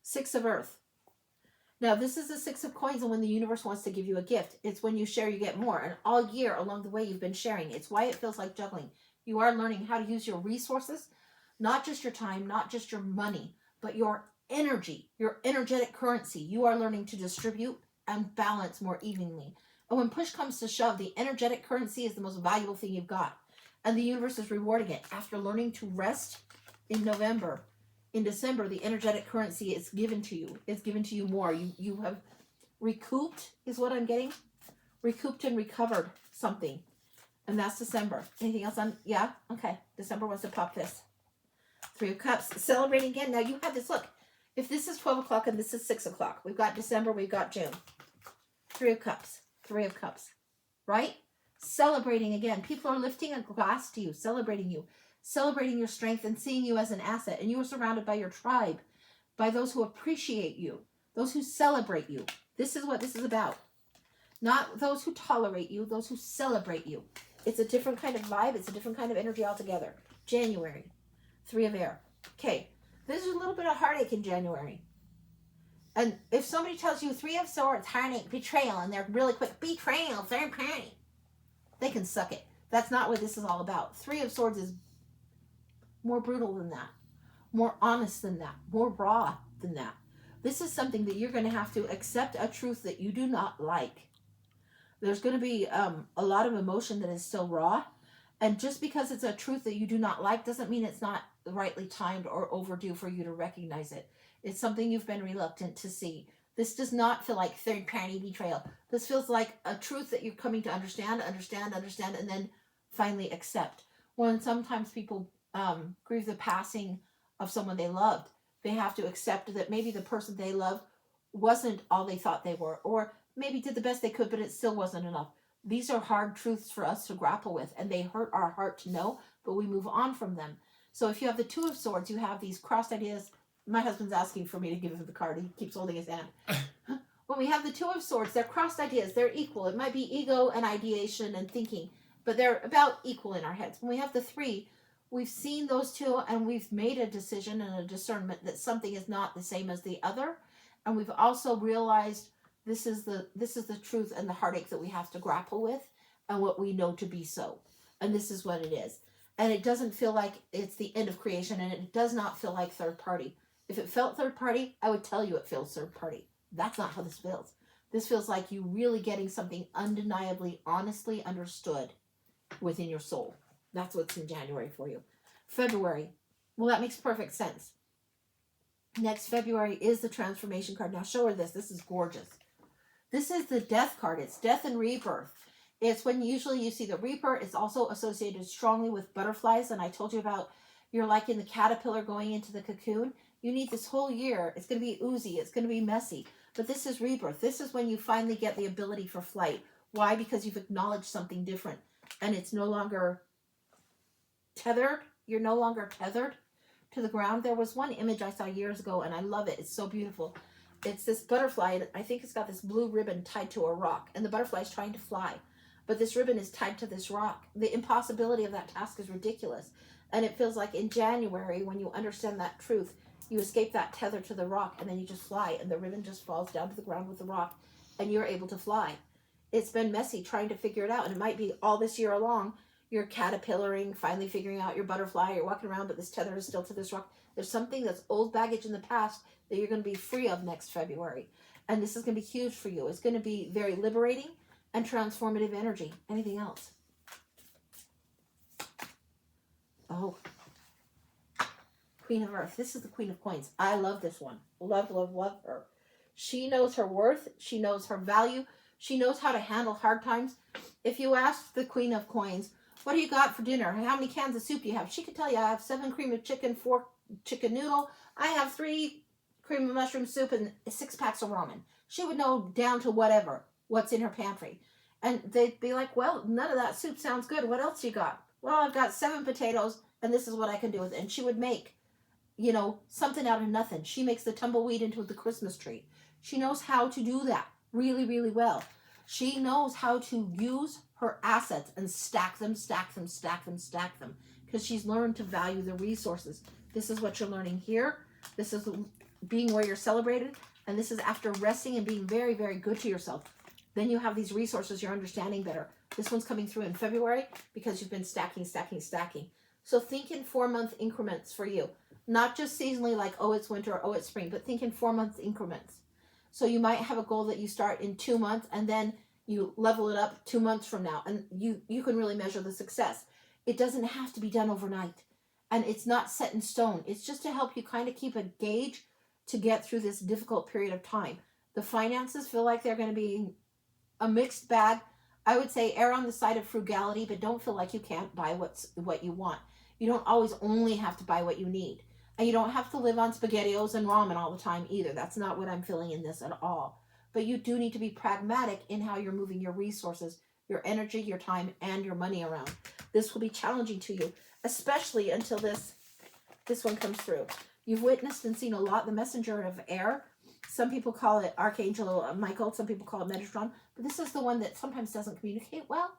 Six of Earth. Now, this is the Six of Coins, and when the universe wants to give you a gift, it's when you share, you get more. And all year along the way, you've been sharing. It's why it feels like juggling. You are learning how to use your resources, not just your time, not just your money, but your energy, your energetic currency. You are learning to distribute and balance more evenly. And when push comes to shove, the energetic currency is the most valuable thing you've got. And the universe is rewarding it. After learning to rest in November, in December, the energetic currency is given to you. It's given to you more. You have recouped, is what I'm getting. Recouped and recovered something. And that's December. Anything else on? Yeah? Okay. December wants to pop this. Three of Cups. Celebrating again. Now you have this. Look. If this is 12 o'clock and this is 6 o'clock. We've got December. We've got June. Three of Cups. Three of Cups. Right? Celebrating again. People are lifting a glass to you. Celebrating you. Celebrating your strength and seeing you as an asset. And you are surrounded by your tribe. By those who appreciate you. Those who celebrate you. This is what this is about. Not those who tolerate you. Those who celebrate you. It's a different kind of vibe. It's a different kind of energy altogether. January. Three of Air. Okay. There's a little bit of heartache in January. And if somebody tells you Three of Swords, heartache, betrayal, and they're really quick, betrayal, third party, they can suck it. That's not what this is all about. Three of Swords is more brutal than that. More honest than that. More raw than that. This is something that you're going to have to accept a truth that you do not like. There's going to be a lot of emotion that is still raw. And just because it's a truth that you do not like doesn't mean it's not rightly timed or overdue for you to recognize it. It's something you've been reluctant to see. This does not feel like third party betrayal. This feels like a truth that you're coming to understand, and then finally accept. When sometimes people grieve the passing of someone they loved, they have to accept that maybe the person they loved wasn't all they thought they were, or maybe did the best they could, but it still wasn't enough. These are hard truths for us to grapple with, and they hurt our heart to know, but we move on from them. So if you have the Two of Swords, you have these crossed ideas. My husband's asking for me to give him the card. He keeps holding his hand. When we have the Two of Swords, they're crossed ideas. They're equal. It might be ego and ideation and thinking, but they're about equal in our heads. When we have the Three, we've seen those two, and we've made a decision and a discernment that something is not the same as the other. And we've also realized this is the truth and the heartache that we have to grapple with, and what we know to be so. And this is what it is. And it doesn't feel like it's the end of creation, and it does not feel like third party. If it felt third party, I would tell you it feels third party. That's not how this feels. This feels like you really getting something undeniably, honestly understood within your soul. That's what's in January for you. February. Well, that makes perfect sense. Next February is the transformation card. Now show her this. This is gorgeous. This is the death card. It's death and rebirth. It's when usually you see the reaper. It's also associated strongly with butterflies. And I told you about you're like in the caterpillar going into the cocoon. You need this whole year. It's going to be oozy. It's going to be messy. But this is rebirth. This is when you finally get the ability for flight. Why? Because you've acknowledged something different. And it's no longer tethered. You're no longer tethered to the ground. There was one image I saw years ago, and I love it. It's so beautiful. It's this butterfly. I think it's got this blue ribbon tied to a rock, and the butterfly is trying to fly. But this ribbon is tied to this rock. The impossibility of that task is ridiculous. And it feels like in January, when you understand that truth, you escape that tether to the rock, and then you just fly, and the ribbon just falls down to the ground with the rock, and you're able to fly. It's been messy trying to figure it out, and it might be all this year along, you're caterpillaring, finally figuring out your butterfly, you're walking around, but this tether is still to this rock. There's something that's old baggage in the past that you're going to be free of next February. And this is going to be huge for you. It's going to be very liberating and transformative energy. Anything else? Oh. Queen of Earth. This is the Queen of Coins. I love this one. Love, love, love her. She knows her worth. She knows her value. She knows how to handle hard times. If you ask the Queen of Coins, what do you got for dinner? How many cans of soup do you have? She could tell you, I have 7 cream of chicken, 4 chicken noodle. I have 3 cream of mushroom soup and 6 packs of ramen. She would know down to what's in her pantry. And they'd be like, well, none of that soup sounds good. What else you got? Well, I've got 7 potatoes, and this is what I can do with it. And she would make, something out of nothing. She makes the tumbleweed into the Christmas tree. She knows how to do that really, really well. She knows how to use her assets and stack them, because she's learned to value the resources. This is what you're learning here. This is being where you're celebrated, and this is after resting and being very, very good to yourself. Then you have these resources, you're understanding better. This one's coming through in February because you've been stacking. So think in 4-month increments for you. Not just seasonally like, oh, it's winter, oh, it's spring, but think in 4-month increments. So you might have a goal that you start in 2 months and then you level it up 2 months from now. And you can really measure the success. It doesn't have to be done overnight. And it's not set in stone. It's just to help you kind of keep a gauge to get through this difficult period of time. The finances feel like they're going to be a mixed bag. I would say err on the side of frugality, but don't feel like you can't buy what you want. You don't always only have to buy what you need. And you don't have to live on SpaghettiOs and ramen all the time either. That's not what I'm feeling in this at all. But you do need to be pragmatic in how you're moving your resources, your energy, your time, and your money around. This will be challenging to you, especially until this one comes through. You've witnessed and seen a lot the messenger of air. Some people call it Archangel Michael. Some people call it Metatron. But this is the one that sometimes doesn't communicate well.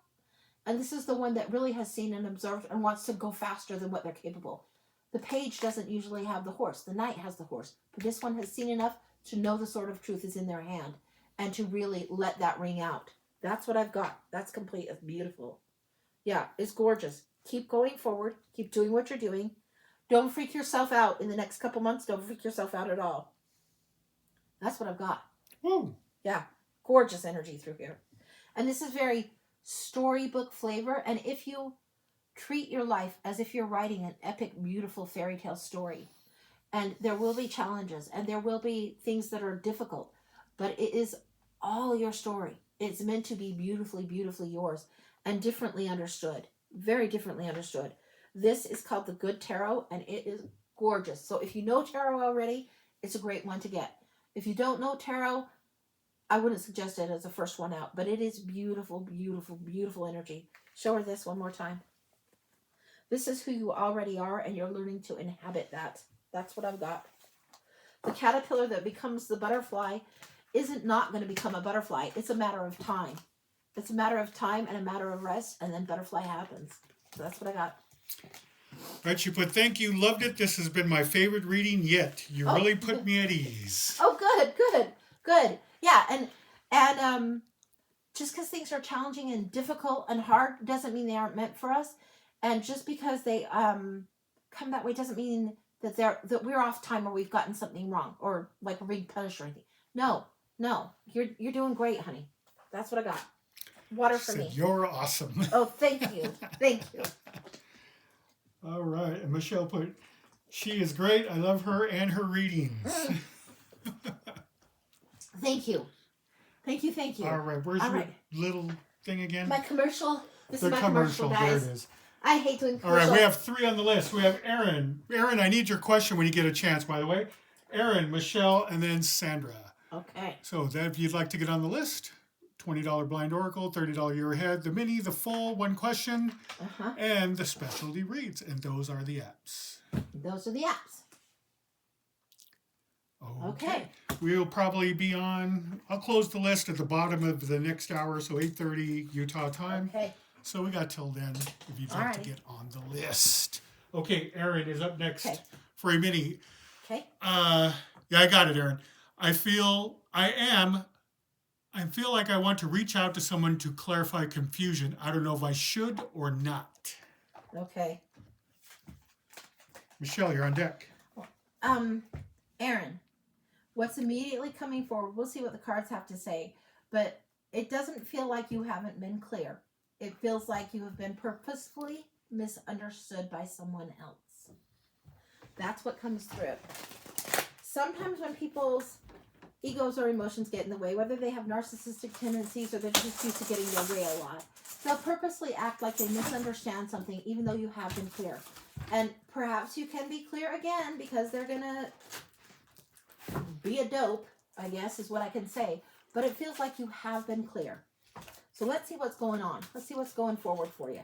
And this is the one that really has seen and observed and wants to go faster than what they're capable. The page doesn't usually have the horse. The knight has the horse. But this one has seen enough to know the sword of truth is in their hand and to really let that ring out. That's what I've got. That's complete. It's beautiful. Yeah, it's gorgeous. Keep going forward. Keep doing what you're doing. Don't freak yourself out in the next couple months. Don't freak yourself out at all. That's what I've got. Woo. Yeah, gorgeous energy through here. And this is very storybook flavor. And if you treat your life as if you're writing an epic, beautiful fairy tale story, and there will be challenges and there will be things that are difficult, but it is all your story. It's meant to be beautifully, beautifully yours and differently understood. Very differently understood. This is called the Good Tarot, and it is gorgeous. So if you know tarot already, it's a great one to get. If you don't know tarot, I wouldn't suggest it as the first one out, but it is beautiful, beautiful, beautiful energy. Show her this one more time. This is who you already are, and you're learning to inhabit that. That's what I've got. The caterpillar that becomes the butterfly isn't not going to become a butterfly. It's a matter of time. It's a matter of time and a matter of rest, and then butterfly happens. So that's what I got. Right, she put, thank you, loved it. This has been my favorite reading yet. You really put me at ease. Oh, good. Yeah, and just because things are challenging and difficult and hard doesn't mean they aren't meant for us. And just because they come that way doesn't mean that we're off time or we've gotten something wrong or like we're being punished or anything. No, you're doing great, honey. That's what I got. Water for me. You're awesome. Oh, thank you. All right. And Michelle put, she is great. I love her and her readings. Thank you. All right. Where's your little thing again? My commercial. This the is my commercial, guys. There it is. I hate doing commercials. All right. We have 3 on the list. We have Aaron. Aaron, I need your question when you get a chance, by the way. Aaron, Michelle, and then Sandra. Okay. So that if you'd like to get on the list, $20 blind oracle, $30 year ahead, the mini, the full, 1 question, and the specialty reads. And those are the apps. Those are the apps. Okay. We'll probably be on, I'll close the list at the bottom of the next hour, so 8:30 Utah time. Okay. So we got till then if you'd like to get on the list. Okay, Aaron is up next for a mini. Okay. Yeah, I got it, Aaron. I feel like I want to reach out to someone to clarify confusion. I don't know if I should or not. Okay. Michelle, you're on deck. Aaron, what's immediately coming forward, we'll see what the cards have to say, but it doesn't feel like you haven't been clear. It feels like you have been purposefully misunderstood by someone else. That's what comes through. Sometimes when people's egos or emotions get in the way, whether they have narcissistic tendencies or they're just used to getting their way a lot, they'll purposely act like they misunderstand something even though you have been clear. And perhaps you can be clear again because they're going to be a dope, I guess is what I can say. But it feels like you have been clear. So let's see what's going on. Let's see what's going forward for you.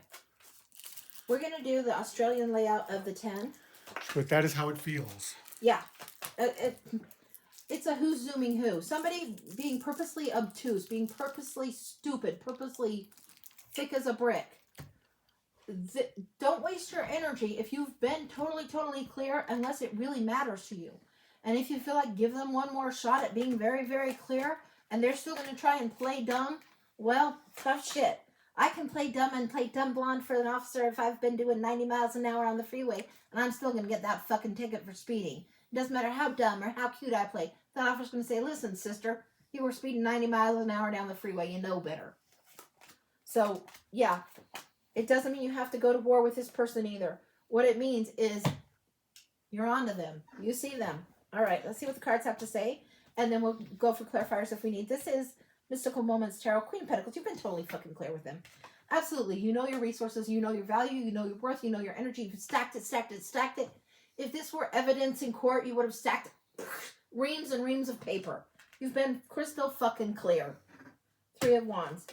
We're going to do the Australian layout of the 10. But that is how it feels. Yeah. It's a who's zooming who. Somebody being purposely obtuse, being purposely stupid, purposely thick as a brick. Don't waste your energy if you've been totally clear unless it really matters to you. And if you feel like, give them one more shot at being very, very clear, and they're still going to try and play dumb, well, tough shit. I can play dumb and play dumb blonde for an officer if I've been doing 90 miles an hour on the freeway, and I'm still going to get that fucking ticket for speeding. It doesn't matter how dumb or how cute I play. That officer's going to say, listen, sister, you were speeding 90 miles an hour down the freeway. You know better. So, yeah, it doesn't mean you have to go to war with this person either. What it means is you're onto them. You see them. All right, let's see what the cards have to say, and then we'll go for clarifiers if we need. This is Mystical Moments Tarot, Queen of Pentacles. You've been totally fucking clear with them. Absolutely. You know your resources. You know your value. You know your worth. You know your energy. You've stacked it, stacked it, stacked it. If this were evidence in court, you would have stacked reams and reams of paper. You've been crystal fucking clear. Three of Wands.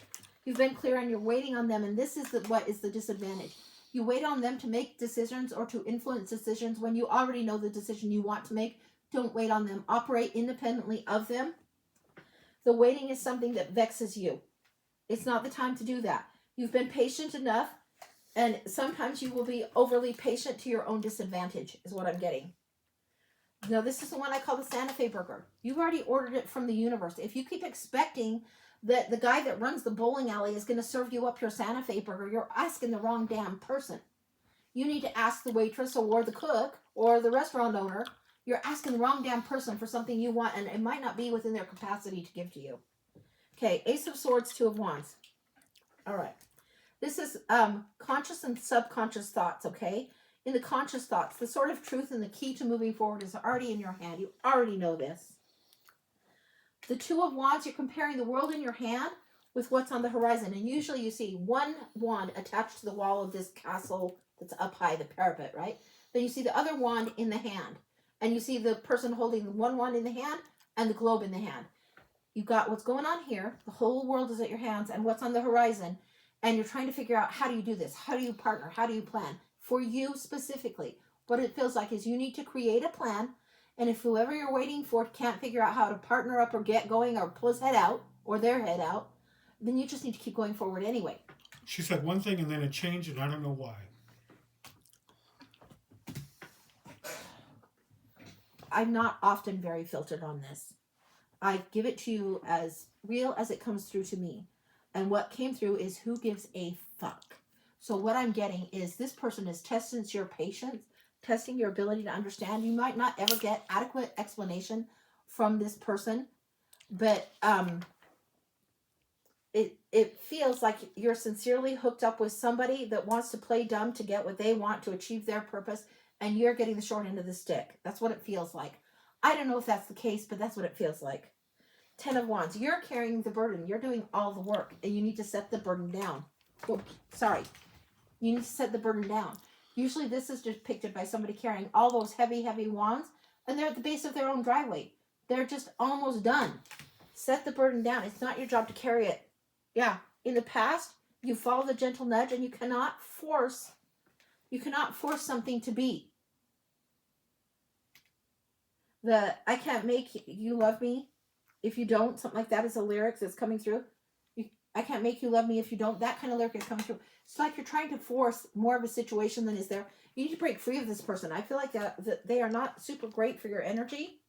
You've been clear and you're waiting on them, and this is what is the disadvantage. You wait on them to make decisions or to influence decisions when you already know the decision you want to make. Don't wait on them. Operate independently of them. The waiting is something that vexes you. It's not the time to do that. You've been patient enough, and sometimes you will be overly patient to your own disadvantage, is what I'm getting. Now, this is the one I call the Santa Fe burger. You've already ordered it from the universe. If you keep expecting that the guy that runs the bowling alley is going to serve you up your Santa Fe burger, you're asking the wrong damn person. You need to ask the waitress or the cook or the restaurant owner. You're asking the wrong damn person for something you want, and it might not be within their capacity to give to you. Okay, Ace of Swords, Two of Wands. All right. This is conscious and subconscious thoughts, okay? In the conscious thoughts, the sort of truth and the key to moving forward is already in your hand. You already know this. The Two of Wands, you're comparing the world in your hand with what's on the horizon. And usually you see one wand attached to the wall of this castle that's up high, the parapet, right? Then you see the other wand in the hand. And you see the person holding the one wand in the hand and the globe in the hand. You've got what's going on here. The whole world is at your hands and what's on the horizon. And you're trying to figure out, how do you do this? How do you partner? How do you plan? For you specifically, what it feels like is you need to create a plan. And if whoever you're waiting for can't figure out how to partner up or get going or pull his head out or their head out, then you just need to keep going forward anyway. She said one thing and then it changed, and I don't know why. I'm not often very filtered on this. I give it to you as real as it comes through to me. And what came through is who gives a fuck. So what I'm getting is this person is testing your patience, testing your ability to understand. You might not ever get adequate explanation from this person, but it feels like you're sincerely hooked up with somebody that wants to play dumb to get what they want to achieve their purpose, and you're getting the short end of the stick. That's what it feels like. I don't know if that's the case, but that's what it feels like. 10 of Wands. You're carrying the burden. You're doing all the work, and you need to set the burden down. Oh, sorry. You need to set the burden down. Usually this is depicted by somebody carrying all those heavy, heavy wands, and they're at the base of their own driveway. They're just almost done. Set the burden down. It's not your job to carry it. Yeah. In the past, you follow the gentle nudge, and you cannot force something to be. I can't make you love me if you don't. Something like that is a lyric that's coming through. I can't make you love me if you don't. That kind of lyric is coming through. It's like you're trying to force more of a situation than is there. You need to break free of this person. I feel like that they are not super great for your energy.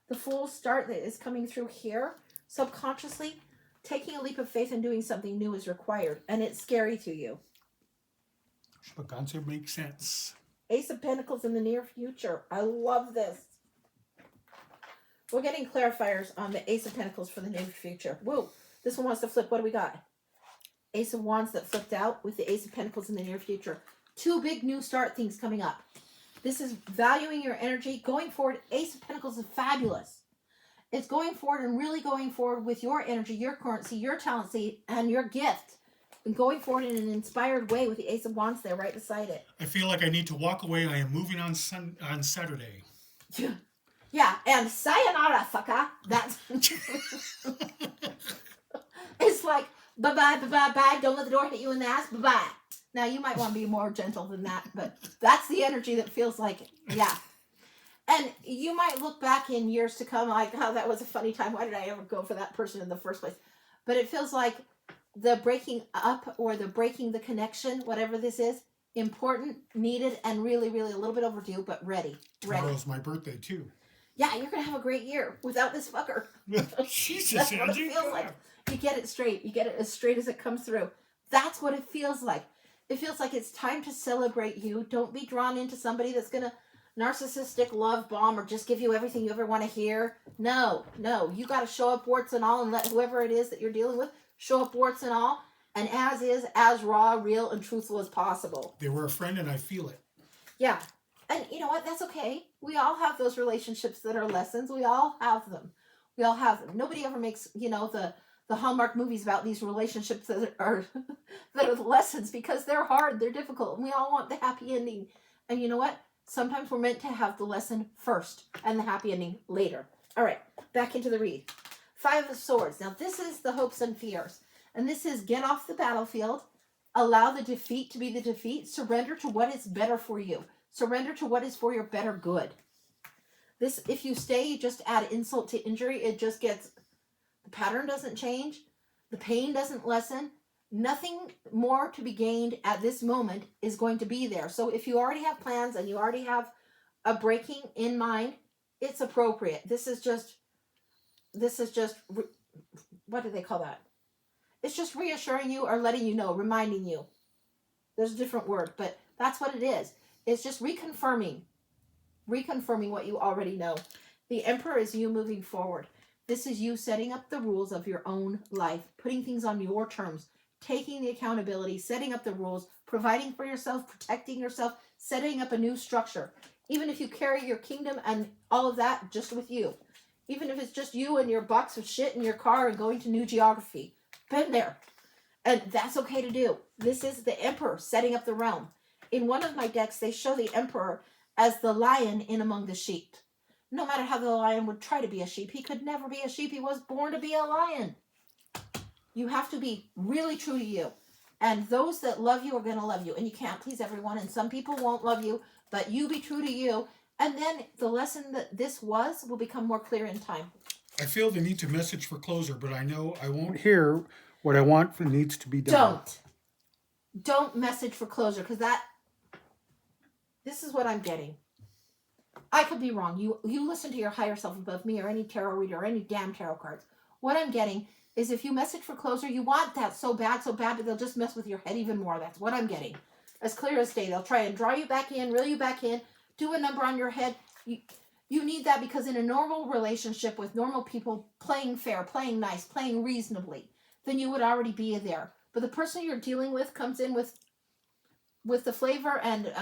The full start that is coming through here, subconsciously, taking a leap of faith and doing something new is required. And it's scary to you. Shpaganza makes sense. Ace of Pentacles in the near future. I love this. We're getting clarifiers on the Ace of Pentacles for the near future. Woo! This one wants to flip. What do we got? Ace of Wands that flipped out with the Ace of Pentacles in the near future. Two big new start things coming up. This is valuing your energy. Going forward, Ace of Pentacles is fabulous. It's going forward and really going forward with your energy, your currency, your talent, and your gift. And going forward in an inspired way with the Ace of Wands there right beside it. I feel like I need to walk away. I am moving on Saturday. Yeah, and sayonara, fucker. That's... It's like, bye-bye, bye-bye, bye. Don't let the door hit you in the ass. Bye-bye. Now, you might want to be more gentle than that, but that's the energy that feels like it. Yeah. And you might look back in years to come like, oh, that was a funny time. Why did I ever go for that person in the first place? But it feels like the breaking up or the breaking the connection, whatever this is, important, needed, and really, really a little bit overdue, but ready. Tomorrow's my birthday, too. Yeah, you're going to have a great year without this fucker. Jesus, That's what it Angie. feels like. You get it straight. You get it as straight as it comes through. That's what it feels like. It feels like it's time to celebrate you. Don't be drawn into somebody that's going to narcissistic love bomb or just give you everything you ever want to hear. No. You got to show up warts and all and let whoever it is that you're dealing with show up warts and all. And as is, as raw, real, and truthful as possible. They were a friend and I feel it. Yeah. And you know what? That's okay. We all have those relationships that are lessons. We all have them. Nobody ever makes, the Hallmark movies about these relationships that are the lessons because they're hard, they're difficult, and we all want the happy ending. And you know what? Sometimes we're meant to have the lesson first and the happy ending later. All right, back into the read. 5 of Swords. Now this is the hopes and fears. And this is get off the battlefield, allow the defeat to be the defeat, surrender to what is better for you. Surrender to what is for your better good. This, if you stay, you just add insult to injury. It just gets, the pattern doesn't change. The pain doesn't lessen. Nothing more to be gained at this moment is going to be there. So if you already have plans and you already have a breaking in mind, it's appropriate. This is just, what do they call that? It's just reassuring you or letting you know, reminding you. There's a different word, but that's what it is. It's just reconfirming what you already know. The Emperor is you moving forward. This is you setting up the rules of your own life, putting things on your terms, taking the accountability, setting up the rules, providing for yourself, protecting yourself, setting up a new structure. Even if you carry your kingdom and all of that just with you. Even if it's just you and your box of shit in your car and going to new geography. Been there. And that's okay to do. This is the Emperor setting up the realm. In one of my decks, they show the Emperor as the lion in among the sheep. No matter how the lion would try to be a sheep, he could never be a sheep. He was born to be a lion. You have to be really true to you. And those that love you are going to love you. And you can't please everyone. And some people won't love you. But you be true to you. And then the lesson that this was will become more clear in time. I feel the need to message for closure, but I know I won't hear what I want that needs to be done. Don't message for closure, because this is what I'm getting. I could be wrong. You listen to your higher self above me or any tarot reader or any damn tarot cards. What I'm getting is if you message for closure, you want that so bad, but they'll just mess with your head even more. That's what I'm getting. As clear as day. They'll try and draw you back in, reel you back in, do a number on your head. You need that because in a normal relationship with normal people, playing fair, playing nice, playing reasonably, then you would already be there. But the person you're dealing with comes in with the flavor and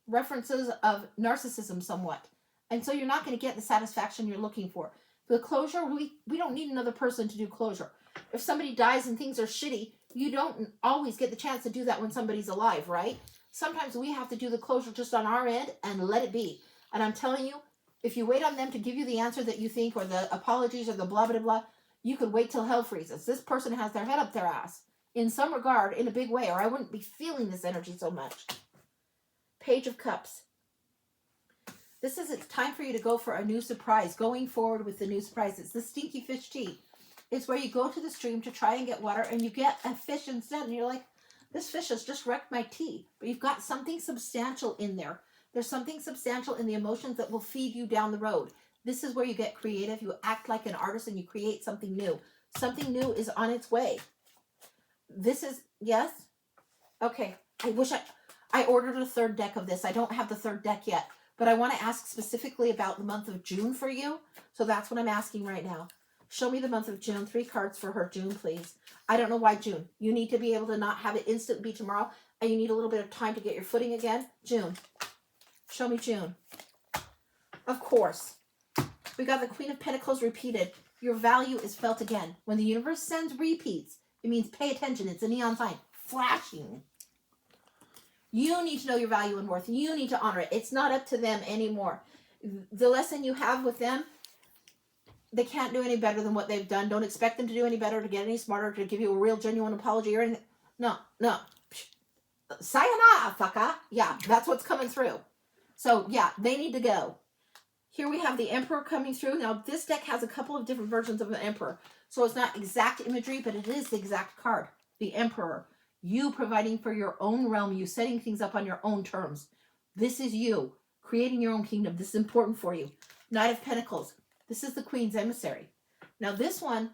references of narcissism somewhat. And so you're not going to get the satisfaction you're looking for. The closure, we don't need another person to do closure. If somebody dies and things are shitty, you don't always get the chance to do that when somebody's alive, right? Sometimes we have to do the closure just on our end and let it be. And I'm telling you, if you wait on them to give you the answer that you think or the apologies or the blah, blah, blah, you could wait till hell freezes. This person has their head up their ass in some regard, in a big way, or I wouldn't be feeling this energy so much. Page of Cups. It's time for you to go for a new surprise, going forward with the new surprise. It's the stinky fish tea. It's where you go to the stream to try and get water and you get a fish instead. And you're like, this fish has just wrecked my tea. But you've got something substantial in there. There's something substantial in the emotions that will feed you down the road. This is where you get creative. You act like an artist and you create something new. Something new is on its way. This is, yes? Okay. I wish I ordered a third deck of this. I don't have the third deck yet. But I want to ask specifically about the month of June for you. So that's what I'm asking right now. Show me the month of June. 3 cards for her, June, please. I don't know why June. You need to be able to not have it instant be tomorrow. And you need a little bit of time to get your footing again. June. Show me June. Of course. We got the Queen of Pentacles repeated. Your value is felt again. When the universe sends repeats, it means pay attention. It's a neon sign. Flashing. You need to know your value and worth. You need to honor it. It's not up to them anymore. The lesson you have with them, they can't do any better than what they've done. Don't expect them to do any better, to get any smarter, to give you a real, genuine apology or anything. No. Sayonara, fucker. Yeah, that's what's coming through. So, yeah, they need to go. Here we have the Emperor coming through. Now, this deck has a couple of different versions of the Emperor. So it's not exact imagery, but it is the exact card. The Emperor. You providing for your own realm. You setting things up on your own terms. This is you creating your own kingdom. This is important for you. Knight of Pentacles. This is the Queen's emissary. Now this one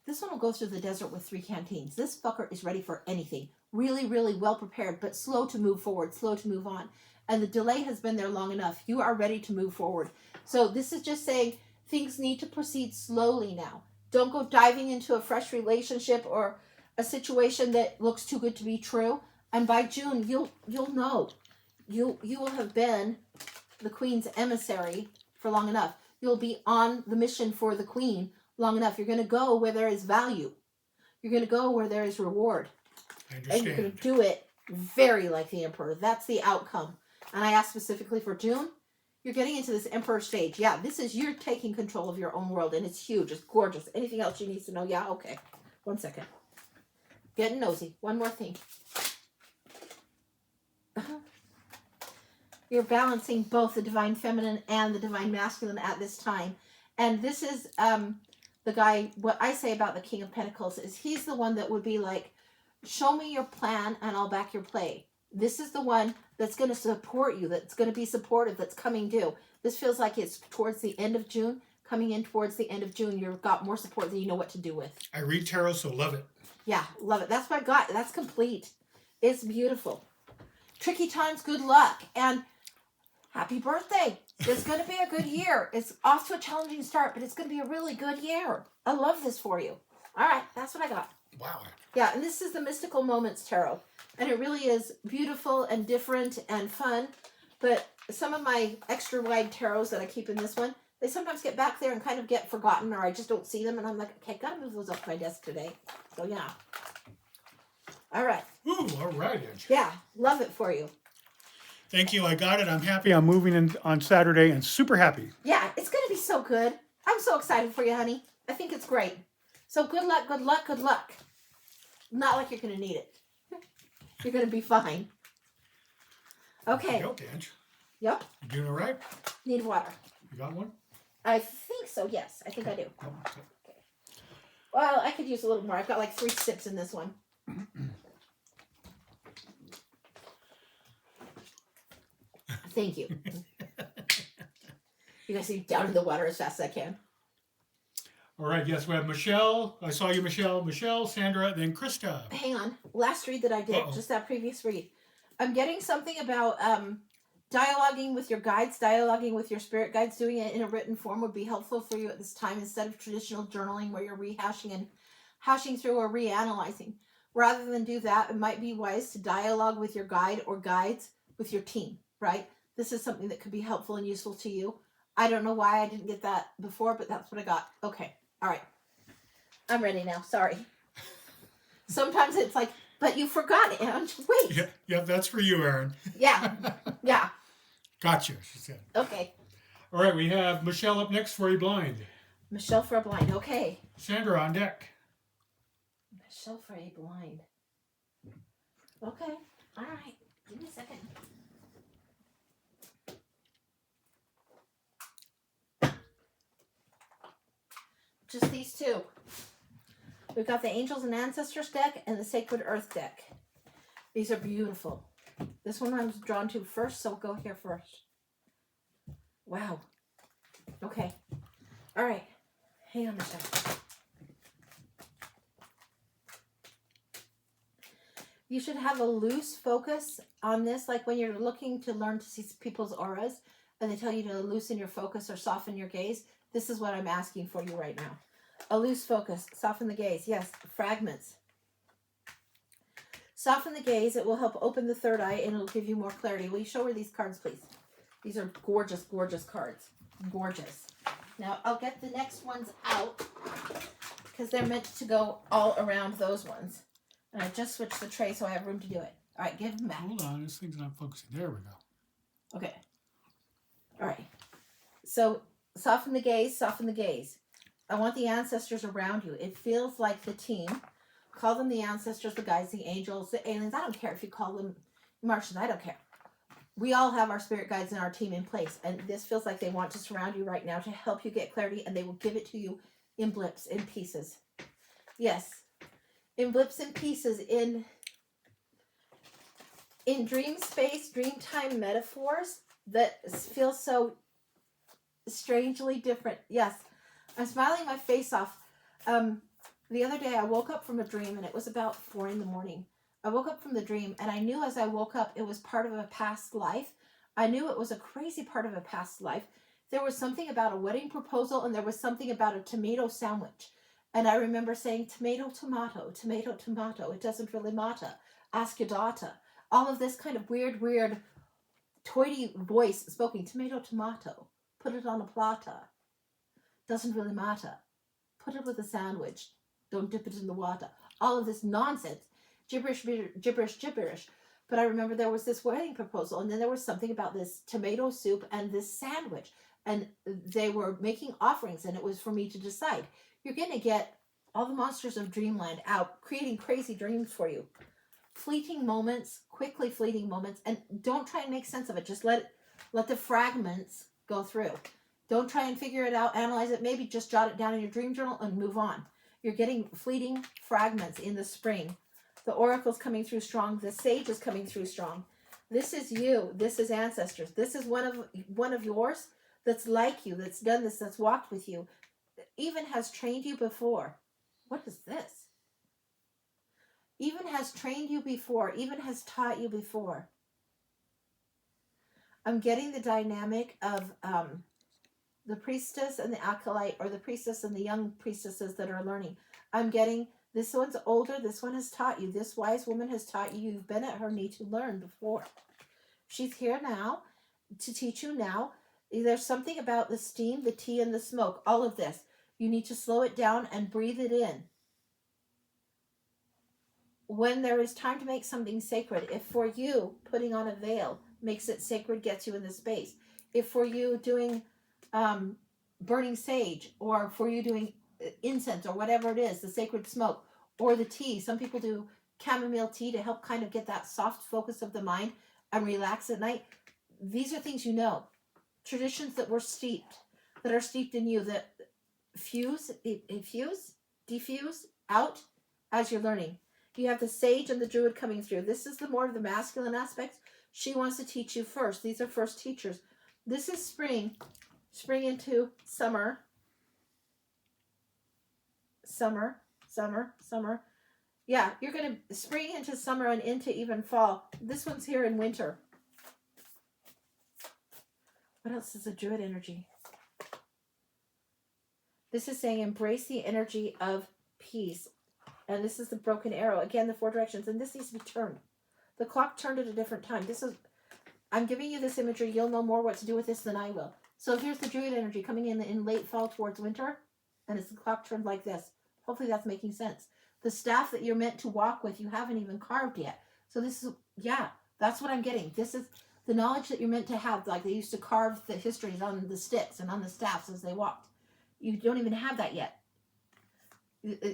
will go through the desert with 3 canteens. This fucker is ready for anything. Really, really well prepared, but slow to move forward, slow to move on. And the delay has been there long enough. You are ready to move forward. So this is just saying things need to proceed slowly now. Don't go diving into a fresh relationship or a situation that looks too good to be true. And by June, you'll know. You will have been the Queen's emissary for long enough. You'll be on the mission for the Queen long enough. You're going to go where there is value. You're going to go where there is reward. I understand. And you're going to do it very like the Emperor. That's the outcome. And I asked specifically for June. You're getting into this Emperor stage. Yeah, this is you're taking control of your own world. And it's huge. It's gorgeous. Anything else you need to know? Yeah, okay. 1 second. Getting nosy. One more thing. You're balancing both the divine feminine and the divine masculine at this time. And this is the guy, what I say about the King of Pentacles is he's the one that would be like, show me your plan and I'll back your play. This is the one that's going to support you, that's going to be supportive, that's coming due. This feels like it's towards the end of June, coming in towards the end of June. You've got more support than you know what to do with. I read tarot, so love it. Yeah, love it. That's what I got. That's complete. It's beautiful. Tricky times, good luck. And happy birthday. It's going to be a good year. It's off to a challenging start, but it's going to be a really good year. I love this for you. All right, that's what I got. Wow. Yeah, and this is the Mystical Moments Tarot. And it really is beautiful and different and fun. But some of my extra wide tarots that I keep in this one, they sometimes get back there and kind of get forgotten or I just don't see them. And I'm like, okay, got to move those off my desk today. So, yeah. All right. Ooh, all right, Angie. Yeah, love it for you. Thank you. I got it. I'm happy. I'm moving in on Saturday and super happy. Yeah, it's going to be so good. I'm so excited for you, honey. I think it's great. So good luck, good luck, good luck. Not like you're going to need it. You're going to be fine. Okay. Okay, Ange. Yep. You doing all right? Need water. You got one? I think so, yes. I think I do. Oh, okay. Okay. Well, I could use a little more. I've got like 3 sips in this one. Thank you. You guys see down in the water as fast as I can. All right, yes, we have Michelle. I saw you, Michelle. Michelle, Sandra, then Krista. Hang on. Last read that I did, just that previous read. I'm getting something about dialoguing with your guides, dialoguing with your spirit guides. Doing it in a written form would be helpful for you at this time instead of traditional journaling where you're rehashing and hashing through or reanalyzing. Rather than do that, it might be wise to dialogue with your guide or guides with your team, right? This is something that could be helpful and useful to you. I don't know why I didn't get that before, but that's what I got. Okay. All right. I'm ready now. Sorry. Sometimes it's like, but you forgot it, Ange. Wait. Yeah, that's for you, Aaron. Yeah. Yeah. Gotcha, she said. Okay. All right, we have Michelle up next for a blind. Michelle for a blind. Okay. Sandra on deck. Michelle for a blind. Okay. All right. Give me a second. Just these 2. We've got the Angels and Ancestors deck and the Sacred Earth deck. These are beautiful. This one I was drawn to first, so we'll go here first. Wow. Okay. All right. Hang on a second. You should have a loose focus on this, like when you're looking to learn to see people's auras and they tell you to loosen your focus or soften your gaze. This is what I'm asking for you right now. A loose focus. Soften the gaze. Yes. Fragments. Soften the gaze. It will help open the third eye and it'll give you more clarity. Will you show her these cards, please? These are gorgeous, gorgeous cards. Gorgeous. Now, I'll get the next ones out because they're meant to go all around those ones. And I just switched the tray so I have room to do it. All right, give them back. Hold on, this thing's not focusing. There we go. Okay. All right. So, soften the gaze, soften the gaze. I want the ancestors around you. It feels like the team. Call them the ancestors, the guides, the angels, the aliens. I don't care if you call them Martians. I don't care. We all have our spirit guides and our team in place. And this feels like they want to surround you right now to help you get clarity. And they will give it to you in blips, in pieces. Yes. In blips and pieces. In dream space, dream time metaphors that feel so Strangely different. Yes. I'm smiling my face off. The other day I woke up from a dream and it was about 4 in the morning. I woke up from the dream and I knew as I woke up it was part of a past life. I knew it was a crazy part of a past life. There was something about a wedding proposal and there was something about a tomato sandwich. And I remember saying, tomato, tomato, tomato, tomato. It doesn't really matter. Ask your daughter. All of this kind of weird, toity voice spoken. Tomato, tomato. Put it on a platter. Doesn't really matter. Put it with a sandwich. Don't dip it in the water. All of this nonsense. Gibberish, gibberish, gibberish. But I remember there was this wedding proposal, and then there was something about this tomato soup and this sandwich. And they were making offerings, and it was for me to decide. You're going to get all the monsters of dreamland out, creating crazy dreams for you. Fleeting moments, quickly fleeting moments, and don't try and make sense of it. Just let the fragments go through. Don't try and figure it out, analyze it. Maybe just jot it down in your dream journal and move on. You're getting fleeting fragments in the spring. The oracle's coming through strong. The sage is coming through strong. This is you. This is ancestors. This is one of yours that's like you, that's done this, that's walked with you, even has trained you before. What is this? Even has trained you before, even has taught you before. I'm getting the dynamic of the priestess and the acolyte, or the priestess and the young priestesses that are learning. I'm getting, this one's older, this one has taught you, this wise woman has taught you, you've been at her knee to learn before. She's here now to teach you now. There's something about the steam, the tea, and the smoke, all of this. You need to slow it down and breathe it in. When there is time to make something sacred, if for you putting on a veil makes it sacred, gets you in the space, if for you doing burning sage, or for you doing incense, or whatever it is, the sacred smoke, or the tea, some people do chamomile tea to help kind of get that soft focus of the mind and relax at night. These are things you know, traditions that are steeped in you, that diffuse out as you're learning. You have the sage and the druid coming through. This is the more of the masculine aspects. She wants to teach you first. These are first teachers. This is spring into summer. Summer. Yeah, you're going to spring into summer and into even fall. This one's here in winter. What else is the druid energy? This is saying embrace the energy of peace. And this is the broken arrow. Again, the 4 directions. And this needs to be turned. The clock turned at a different time. I'm giving you this imagery. You'll know more what to do with this than I will. So here's the druid energy coming in late fall towards winter. And it's the clock turned like this. Hopefully that's making sense. The staff that you're meant to walk with, you haven't even carved yet. So this is, yeah, that's what I'm getting. This is the knowledge that you're meant to have. Like they used to carve the histories on the sticks and on the staffs as they walked. You don't even have that yet.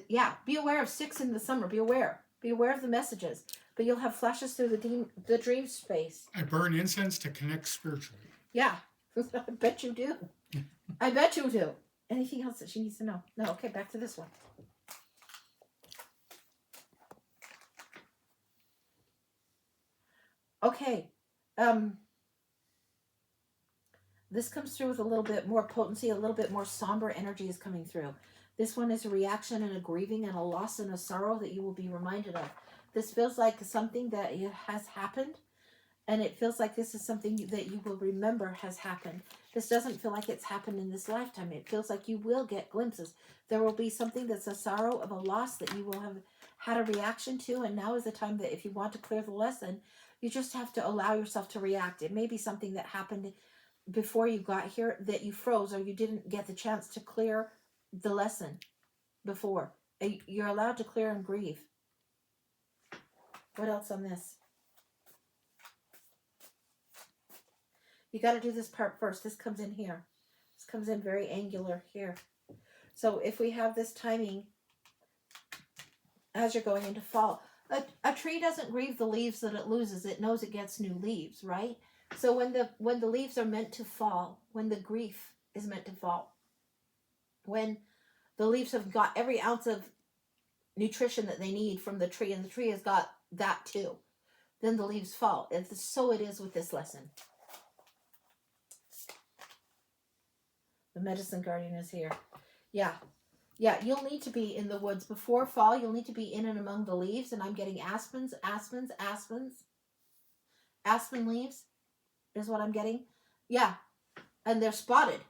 Yeah, be aware of 6 in the summer. Be aware of the messages, but you'll have flashes through the dream space. I burn incense to connect spiritually. Yeah, I bet you do. I bet you do. Anything else that she needs to know? No. Okay, back to this one. Okay, this comes through with a little bit more potency, a little bit more somber energy is coming through. This one is a reaction and a grieving and a loss and a sorrow that you will be reminded of. This feels like something that has happened, and it feels like this is something that you will remember has happened. This doesn't feel like it's happened in this lifetime. It feels like you will get glimpses. There will be something that's a sorrow of a loss that you will have had a reaction to, and now is the time that if you want to clear the lesson, you just have to allow yourself to react. It may be something that happened before you got here that you froze, or you didn't get the chance to clear the lesson before. You're allowed to clear and grieve. What else on this? You got to do this part first. This comes in here. This comes in very angular here. So if we have this timing as you're going into fall, a tree doesn't grieve the leaves that it loses. It knows it gets new leaves, right? So when the leaves are meant to fall, when the grief is meant to fall, when the leaves have got every ounce of nutrition that they need from the tree, and the tree has got that too, then the leaves fall. And so it is with this lesson. The medicine guardian is here. Yeah. Yeah, you'll need to be in the woods before fall. You'll need to be in and among the leaves. And I'm getting aspens. Aspen leaves is what I'm getting. Yeah. And they're spotted.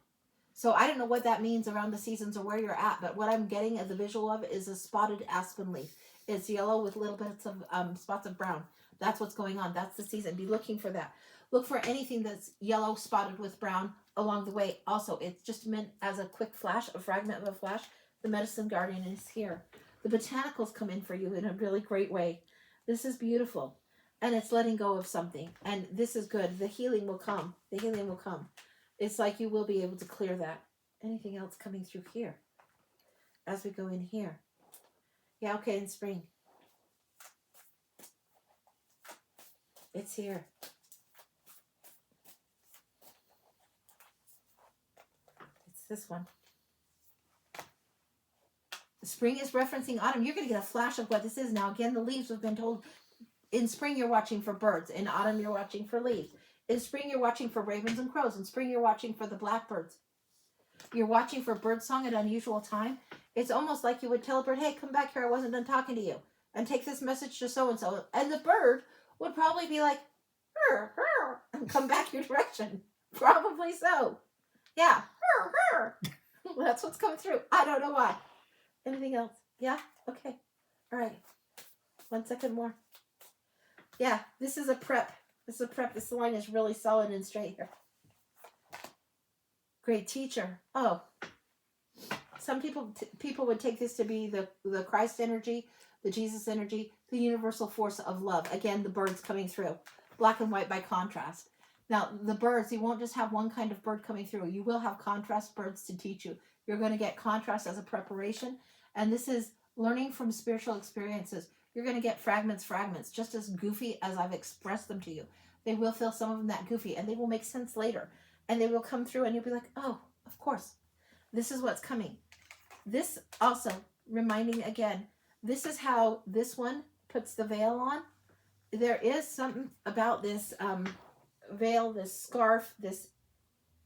So I don't know what that means around the seasons or where you're at, but what I'm getting as the visual of is a spotted aspen leaf. It's yellow with little bits of spots of brown. That's what's going on. That's the season. Be looking for that. Look for anything that's yellow spotted with brown along the way. Also, it's just meant as a quick flash, a fragment of a flash. The medicine guardian is here. The botanicals come in for you in a really great way. This is beautiful. And it's letting go of something. And this is good. The healing will come. The healing will come. It's like you will be able to clear that. Anything else coming through here as we go in here? Yeah, okay, in spring. It's here. It's this one. Spring is referencing autumn. You're going to get a flash of what this is. Now, again, the leaves have been told. In spring, you're watching for birds. In autumn, you're watching for leaves. In spring, you're watching for ravens and crows. In spring, you're watching for the blackbirds. You're watching for birdsong at unusual time. It's almost like you would tell a bird, hey, come back here. I wasn't done talking to you. And take this message to so-and-so. And the bird would probably be like, hur, hur, and come back your direction. Probably so. Yeah. Hur, hur. That's what's coming through. I don't know why. Anything else? Yeah? Okay. All right. 1 second more. Yeah, this is a prep. This is a prep. This line is really solid and straight here. Great teacher. Oh. Some people would take this to be the Christ energy, the Jesus energy, the universal force of love. Again, the birds coming through. Black and white by contrast. Now, the birds, you won't just have one kind of bird coming through. You will have contrast birds to teach you. You're going to get contrast as a preparation. And this is learning from spiritual experiences. You're going to get fragments, just as goofy as I've expressed them to you. They will feel some of them that goofy, and they will make sense later. And they will come through, and you'll be like, oh, of course. This is what's coming. This also, reminding again, this is how this one puts the veil on. There is something about this veil, this scarf, this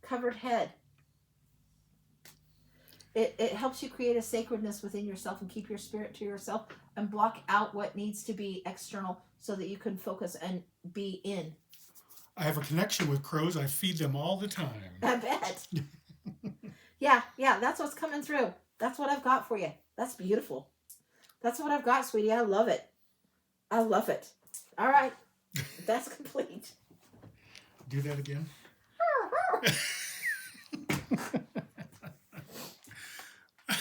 covered head. It helps you create a sacredness within yourself and keep your spirit to yourself and block out what needs to be external so that you can focus and be in. I have a connection with crows. I feed them all the time. I bet. Yeah, that's what's coming through. That's what I've got for you. That's beautiful. That's what I've got, sweetie. I love it. I love it. All right. That's complete. Do that again.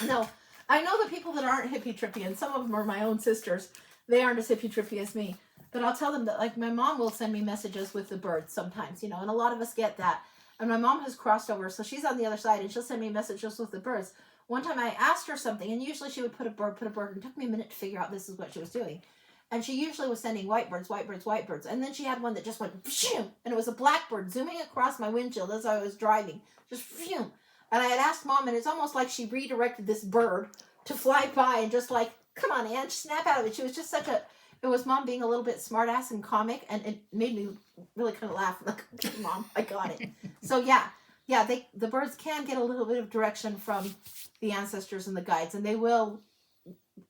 No, I know the people that aren't hippie trippy, and some of them are my own sisters. They aren't as hippie trippy as me. But I'll tell them that, like, my mom will send me messages with the birds sometimes, and a lot of us get that. And my mom has crossed over, so she's on the other side, and she'll send me messages with the birds. One time I asked her something, and usually she would put a bird, and it took me a minute to figure out this is what she was doing. And she usually was sending white birds. And then she had one that just went, phew, and it was a blackbird zooming across my windshield as I was driving. Just phew. And I had asked Mom, and it's almost like she redirected this bird to fly by and just like, come on, Ange, snap out of it. She was just it was Mom being a little bit smart-ass and comic, and it made me really kind of laugh. Like, okay, Mom, I got it. So, yeah, the birds can get a little bit of direction from the ancestors and the guides, and they will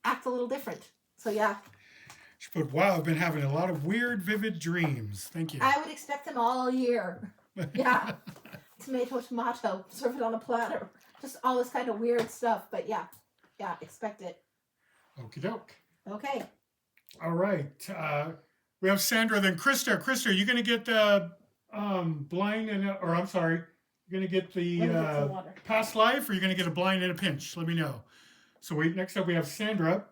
act a little different. So, yeah. She put, wow, I've been having a lot of weird, vivid dreams. Thank you. I would expect them all year. Yeah. Tomato, serve it on a platter. Just all this kind of weird stuff. But yeah, expect it. Okie doke. Okay. All right. We have Sandra, then Krista. Krista, you're going to get the blind you're going to get the past life, or you're going to get a blind in a pinch? Let me know. So next up we have Sandra.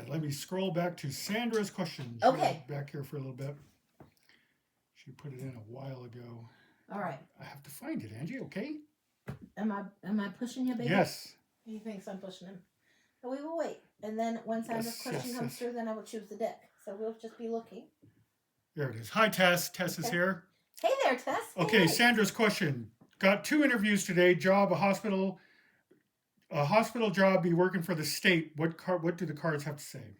Let me scroll back to Sandra's question. Okay. Back here for a little bit. She put it in a while ago. All right. I have to find it, Angie, okay? Am I pushing you, baby? Yes. He thinks I'm pushing him. But we will wait. And then when Sandra's question comes through, then I will choose the deck. So we'll just be looking. There it is. Hi, Tess. Tess is here. Hey there, Tess. Okay, hey. Sandra's question. Got 2 interviews today. Job, a hospital job, be working for the state. What do the cards have to say?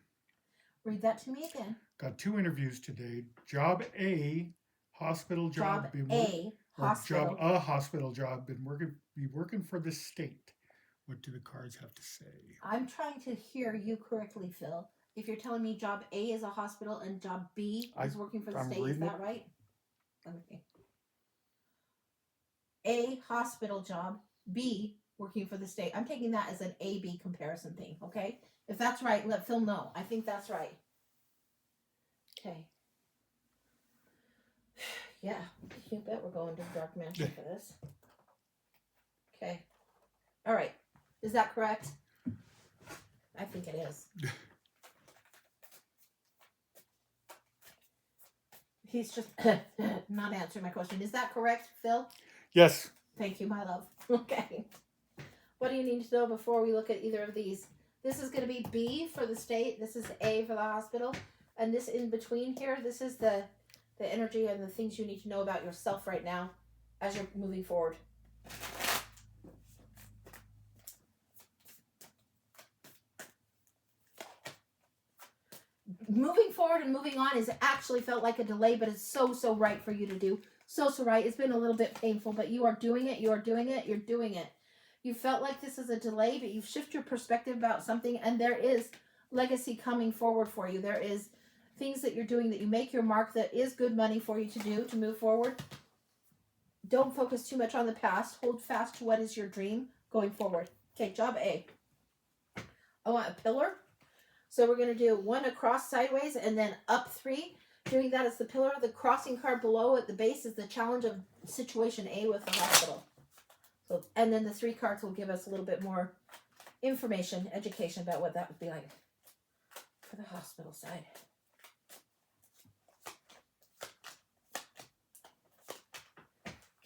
Read that to me again. Got 2 interviews today. Job A, hospital job. or Hospital. a hospital job, be working for the state. What do the cards have to say? I'm trying to hear you correctly, Phil. If you're telling me job A is a hospital and job B is working for the I'm state, is reading that right? Okay. A hospital job, B working for the state. I'm taking that as an A-B comparison thing, okay? If that's right, let Phil know. I think that's right. Okay. Yeah, you bet we're going to the Dark Mansion for this. Okay. All right. Is that correct? I think it is. He's just not answering my question. Is that correct, Phil? Yes. Thank you, my love. Okay. What do you need to know before we look at either of these? This is going to be B for the state. This is A for the hospital. And this in between here, this is the energy and the things you need to know about yourself right now as you're moving forward. Moving forward and moving on is actually felt like a delay, but it's so right for you to do. So right. It's been a little bit painful, but you are doing it. You are doing it. You're doing it. You felt like this is a delay, but you've shifted your perspective about something, and there is legacy coming forward for you. There is things that you're doing that you make your mark that is good money for you to do to move forward. Don't focus too much on the past. Hold fast to what is your dream going forward. Okay, job A. I want a pillar. So we're going to do one across sideways and then up 3. Doing that as the pillar. The crossing card below at the base is the challenge of situation A with the hospital. So, and then the 3 cards will give us a little bit more information, education about what that would be like for the hospital side.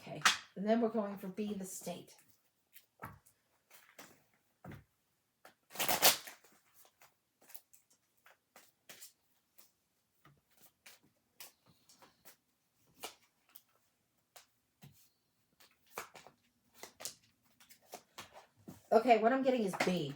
Okay, and then we're going for B, the state. Okay, what I'm getting is B.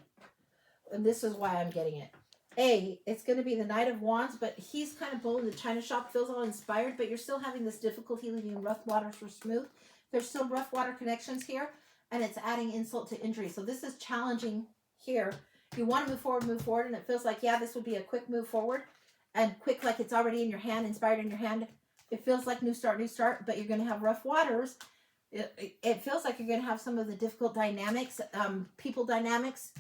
And this is why I'm getting it. A, it's going to be the Knight of Wands, but he's kind of bull in the China shop, feels all inspired, but you're still having this difficulty leaving rough waters for smooth. There's still rough water connections here, and it's adding insult to injury. So this is challenging here. You want to move forward, and it feels like, yeah, this would be a quick move forward, and quick like it's already in your hand, inspired in your hand. It feels like new start, but you're going to have rough waters. It feels like you're going to have some of the difficult dynamics, people dynamics.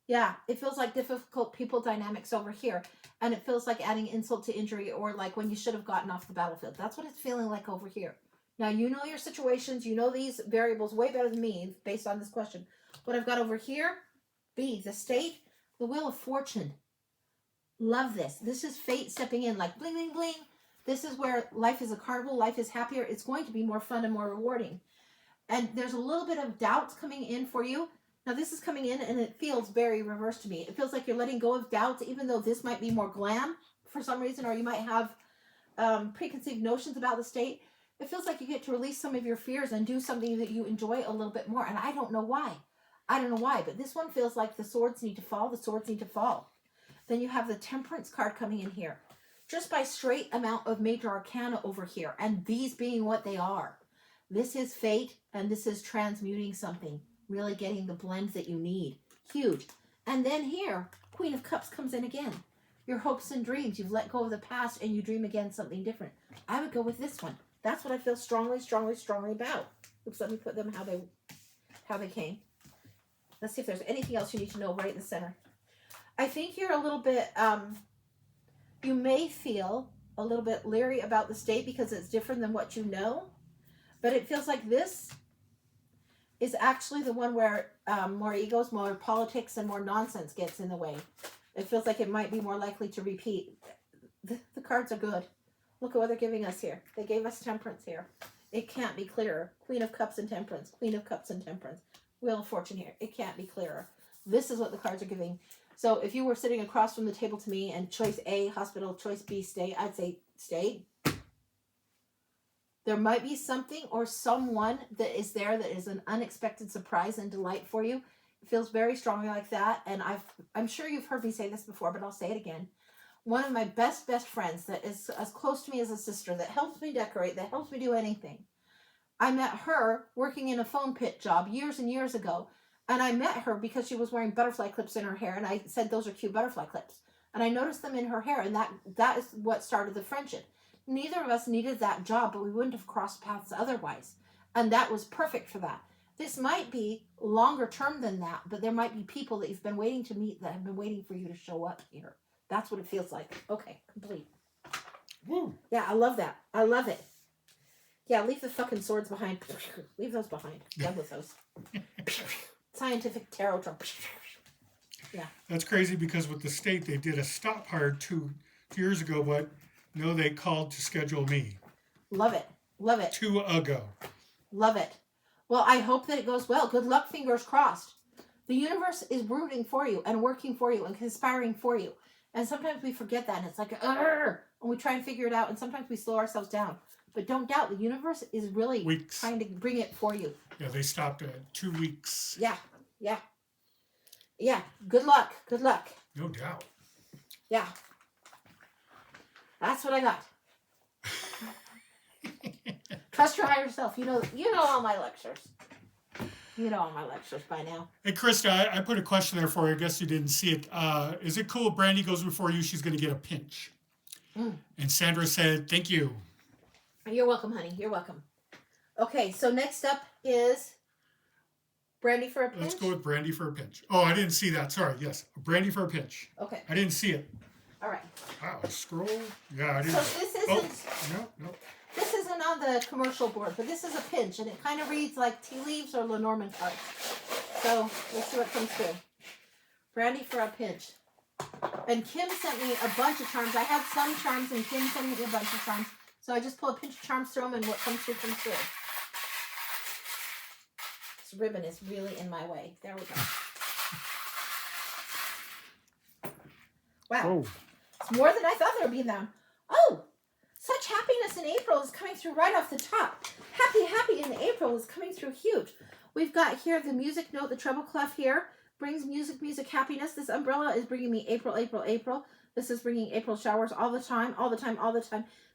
Yeah, it feels like difficult people dynamics over here. And it feels like adding insult to injury, or like when you should have gotten off the battlefield. That's what it's feeling like over here. Now, you know your situations. You know these variables way better than me based on this question. What I've got over here, B, the state, the Wheel of Fortune. Love this. This is fate stepping in like bling, bling, bling. This is where life is a carnival. Life is happier. It's going to be more fun and more rewarding. And there's a little bit of doubts coming in for you. Now, this is coming in, and it feels very reverse to me. It feels like you're letting go of doubts, even though this might be more glam for some reason, or you might have preconceived notions about the state. It feels like you get to release some of your fears and do something that you enjoy a little bit more. And I don't know why. But this one feels like the swords need to fall. The swords need to fall. Then you have the Temperance card coming in here. Just by straight amount of major arcana over here, and these being what they are. This is fate, and this is transmuting something. Really getting the blend that you need. Huge. And then here, Queen of Cups comes in again. Your hopes and dreams. You've let go of the past, and you dream again something different. I would go with this one. That's what I feel strongly about. Oops, let me put them how they came. Let's see if there's anything else you need to know right in the center. I think you're a little bit... you may feel a little bit leery about the state because it's different than what you know. But it feels like this is actually the one where more egos, more politics, and more nonsense gets in the way. It feels like it might be more likely to repeat. The cards are good. Look at what they're giving us here. They gave us Temperance here. It can't be clearer. Queen of Cups and Temperance. Queen of Cups and Temperance. Wheel of Fortune here. It can't be clearer. This is what the cards are giving. So if you were sitting across from the table to me and choice A, hospital, choice B, stay, I'd say stay. There might be something or someone that is there that is an unexpected surprise and delight for you. It feels very strongly like that. And I'm sure you've heard me say this before, but I'll say it again. One of my best friends that is as close to me as a sister, that helps me decorate, that helps me do anything. I met her working in a foam pit job years and years ago. And I met her because she was wearing butterfly clips in her hair. And I said, those are cute butterfly clips. And I noticed them in her hair. And that is what started the friendship. Neither of us needed that job, but we wouldn't have crossed paths otherwise. And that was perfect for that. This might be longer term than that, but there might be people that you've been waiting to meet that have been waiting for you to show up here. That's what it feels like. Okay, complete. Woo. Yeah, I love that. I love it. Yeah, leave the fucking swords behind. Leave those behind. Done with those. Scientific tarot drum. Yeah. That's crazy because with the state, they did a stop hard 2 years ago, but no, they called to schedule me. Love it. Love it. 2 ago. Love it. Well, I hope that it goes well. Good luck, fingers crossed. The universe is rooting for you and working for you and conspiring for you. And sometimes we forget that and it's like, and we try and figure it out. And sometimes we slow ourselves down. But don't doubt, the universe is really trying to bring it for you. Yeah, they stopped at 2 weeks. Yeah, yeah. Yeah, good luck. Good luck. No doubt. Yeah. That's what I got. Trust your higher self. You know all my lectures. You know all my lectures by now. Hey, Krista, I put a question there for you. I guess you didn't see it. Is it cool if Brandy goes before you? She's going to get a pinch. And Sandra said, thank you. You're welcome, honey. You're welcome. Okay, so next up is Brandy for a pinch. Let's go with Brandy for a pinch. Oh, I didn't see that. Sorry. Yes, Brandy for a pinch. Okay. I didn't see it. All right. Wow, scroll. Yeah, I didn't. So this isn't. No. This isn't on the commercial board, but this is a pinch, and it kind of reads like tea leaves or Lenormand cards. So let's see what comes through. Brandy for a pinch. And Kim sent me a bunch of charms. I had some charms, and Kim sent me a bunch of charms. So I just pull a pinch of charms through them, and what comes through comes through. This ribbon is really in my way. There we go. Wow. Oh. It's more than I thought there would be in them. Oh, such happiness in April is coming through right off the top. Happy in April is coming through huge. We've got here the music note, the treble clef here. Brings music, happiness. This umbrella is bringing me April. This is bringing April showers all the time.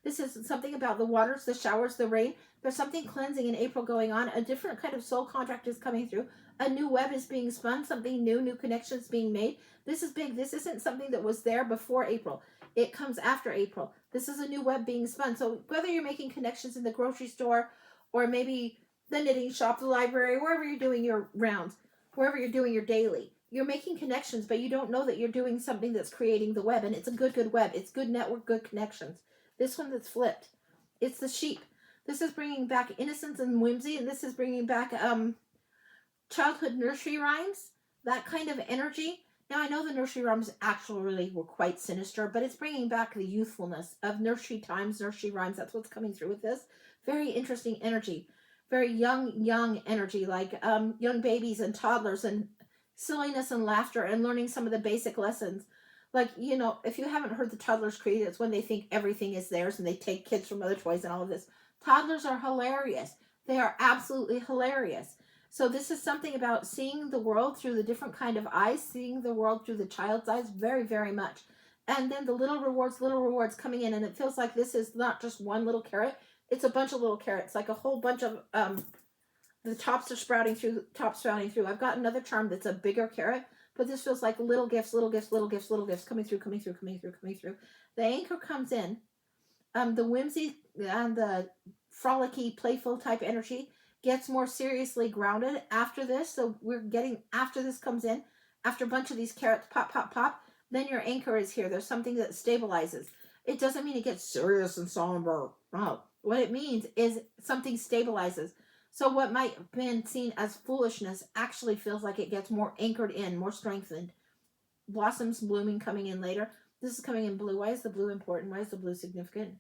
This is something about the waters, the showers, the rain. There's something cleansing in April going on. A different kind of soul contract is coming through. A new web is being spun. Something new connections being made. This is big. This isn't something that was there before April. It comes after April. This is a new web being spun. So whether you're making connections in the grocery store or maybe the knitting shop, the library, wherever you're doing your rounds, wherever you're doing your daily, you're making connections, but you don't know that you're doing something that's creating the web. And it's a good web. It's good network, good connections. This one that's flipped, it's the sheep. This is bringing back innocence and whimsy, and this is bringing back childhood nursery rhymes, that kind of energy. Now, I know the nursery rhymes actually really were quite sinister, but it's bringing back the youthfulness of nursery times, nursery rhymes. That's what's coming through with this. Very interesting energy. Very young energy, like young babies and toddlers and silliness and laughter and learning some of the basic lessons. Like, if you haven't heard the Toddler's Creed, it's when they think everything is theirs and they take kids from other toys and all of this. Toddlers are hilarious. They are absolutely hilarious. So this is something about seeing the world through the different kind of eyes, seeing the world through the child's eyes very, very much. And then the little rewards coming in, and it feels like this is not just one little carrot. It's a bunch of little carrots, like a whole bunch of, the tops are sprouting through. I've got another charm that's a bigger carrot, but this feels like little gifts coming through. The anchor comes in. The whimsy and the frolicky, playful type energy gets more seriously grounded after this. So after this comes in, after a bunch of these carrots pop, then your anchor is here. There's something that stabilizes. It doesn't mean it gets serious and somber. No. What it means is something stabilizes. So what might have been seen as foolishness actually feels like it gets more anchored in, more strengthened. Blossoms blooming coming in later. This is coming in blue. Why is the blue important? Why is the blue significant?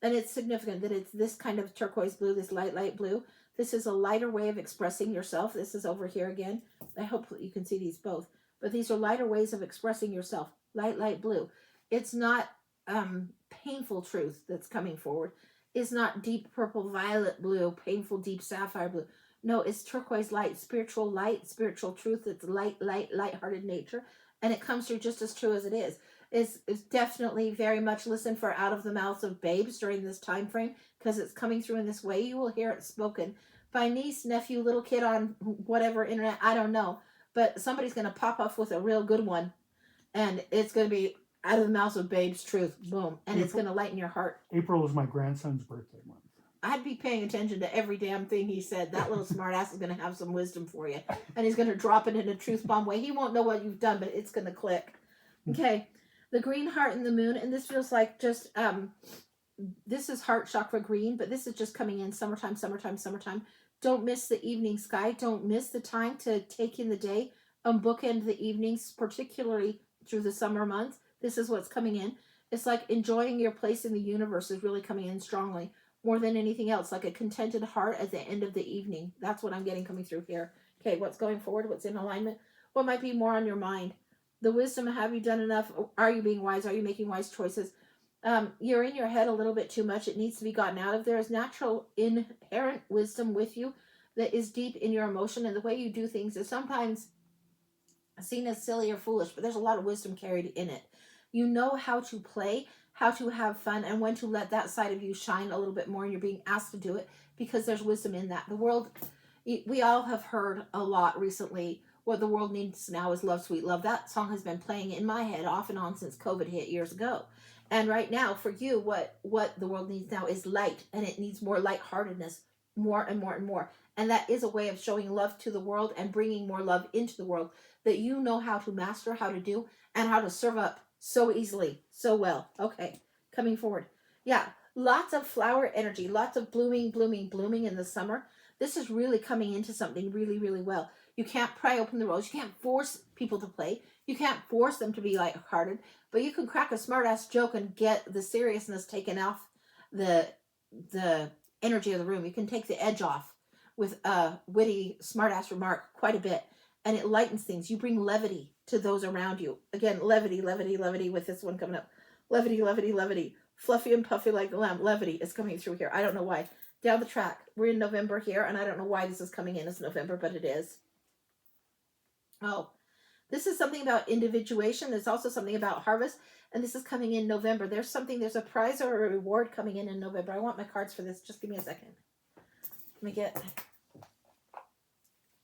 And it's significant that it's this kind of turquoise blue, this light blue. This is a lighter way of expressing yourself. This is over here again. I hope that you can see these both. But these are lighter ways of expressing yourself. Light blue. It's not painful truth that's coming forward. It's not deep purple, violet blue, painful, deep sapphire blue. No, it's turquoise light, spiritual truth. It's light-hearted nature. And it comes through just as true as it is. is definitely very much listen for out of the mouths of babes during this time frame, because it's coming through in this way. You will hear it spoken by niece, nephew, little kid on whatever internet, I don't know, but somebody's going to pop off with a real good one, and it's going to be out of the mouths of babes truth, boom, and it's going to lighten your heart. April is my grandson's birthday month. I'd be paying attention to every damn thing he said. That little smartass is going to have some wisdom for you, and he's going to drop it in a truth bomb way. He won't know what you've done, but it's going to click. Okay, the green heart and the moon, and this feels like just this is heart chakra green, but this is just coming in summertime, summertime, summertime. Don't miss the evening sky. Don't miss the time to take in the day and bookend the evenings, particularly through the summer months. This is what's coming in. It's like enjoying your place in the universe is really coming in strongly, more than anything else, like a contented heart at the end of the evening. That's what I'm getting coming through here. Okay, what's going forward? What's in alignment? What might be more on your mind? The wisdom, have you done enough? Are you being wise? Are you making wise choices? You're in your head a little bit too much. It needs to be gotten out of. There is natural inherent wisdom with you that is deep in your emotion, and the way you do things is sometimes seen as silly or foolish, but there's a lot of wisdom carried in it. You know how to play, how to have fun, and when to let that side of you shine a little bit more, and you're being asked to do it because there's wisdom in that. The world, we all have heard a lot recently. What the world needs now is love, sweet love. That song has been playing in my head off and on since COVID hit years ago. And right now, for you, what the world needs now is light, and it needs more lightheartedness, more and more and more. And that is a way of showing love to the world and bringing more love into the world that you know how to master, how to do, and how to serve up so easily, so well. Okay, coming forward. Yeah, lots of flower energy, lots of blooming, blooming, blooming in the summer. This is really coming into something really, really well. You can't pry open the rose. You can't force people to play. You can't force them to be lighthearted, but you can crack a smart-ass joke and get the seriousness taken off the energy of the room. You can take the edge off with a witty, smart-ass remark quite a bit, and it lightens things. You bring levity to those around you. Again, levity, levity, levity with this one coming up. Levity, levity, levity. Fluffy and puffy like the lamb. Levity is coming through here. I don't know why. Down the track. We're in November here, and I don't know why this is coming in as November, but it is. Oh, this is something about individuation. It's also something about harvest, and this is coming in November. There's a prize or a reward coming in November. I want my cards for this. Just give me a second. Let me get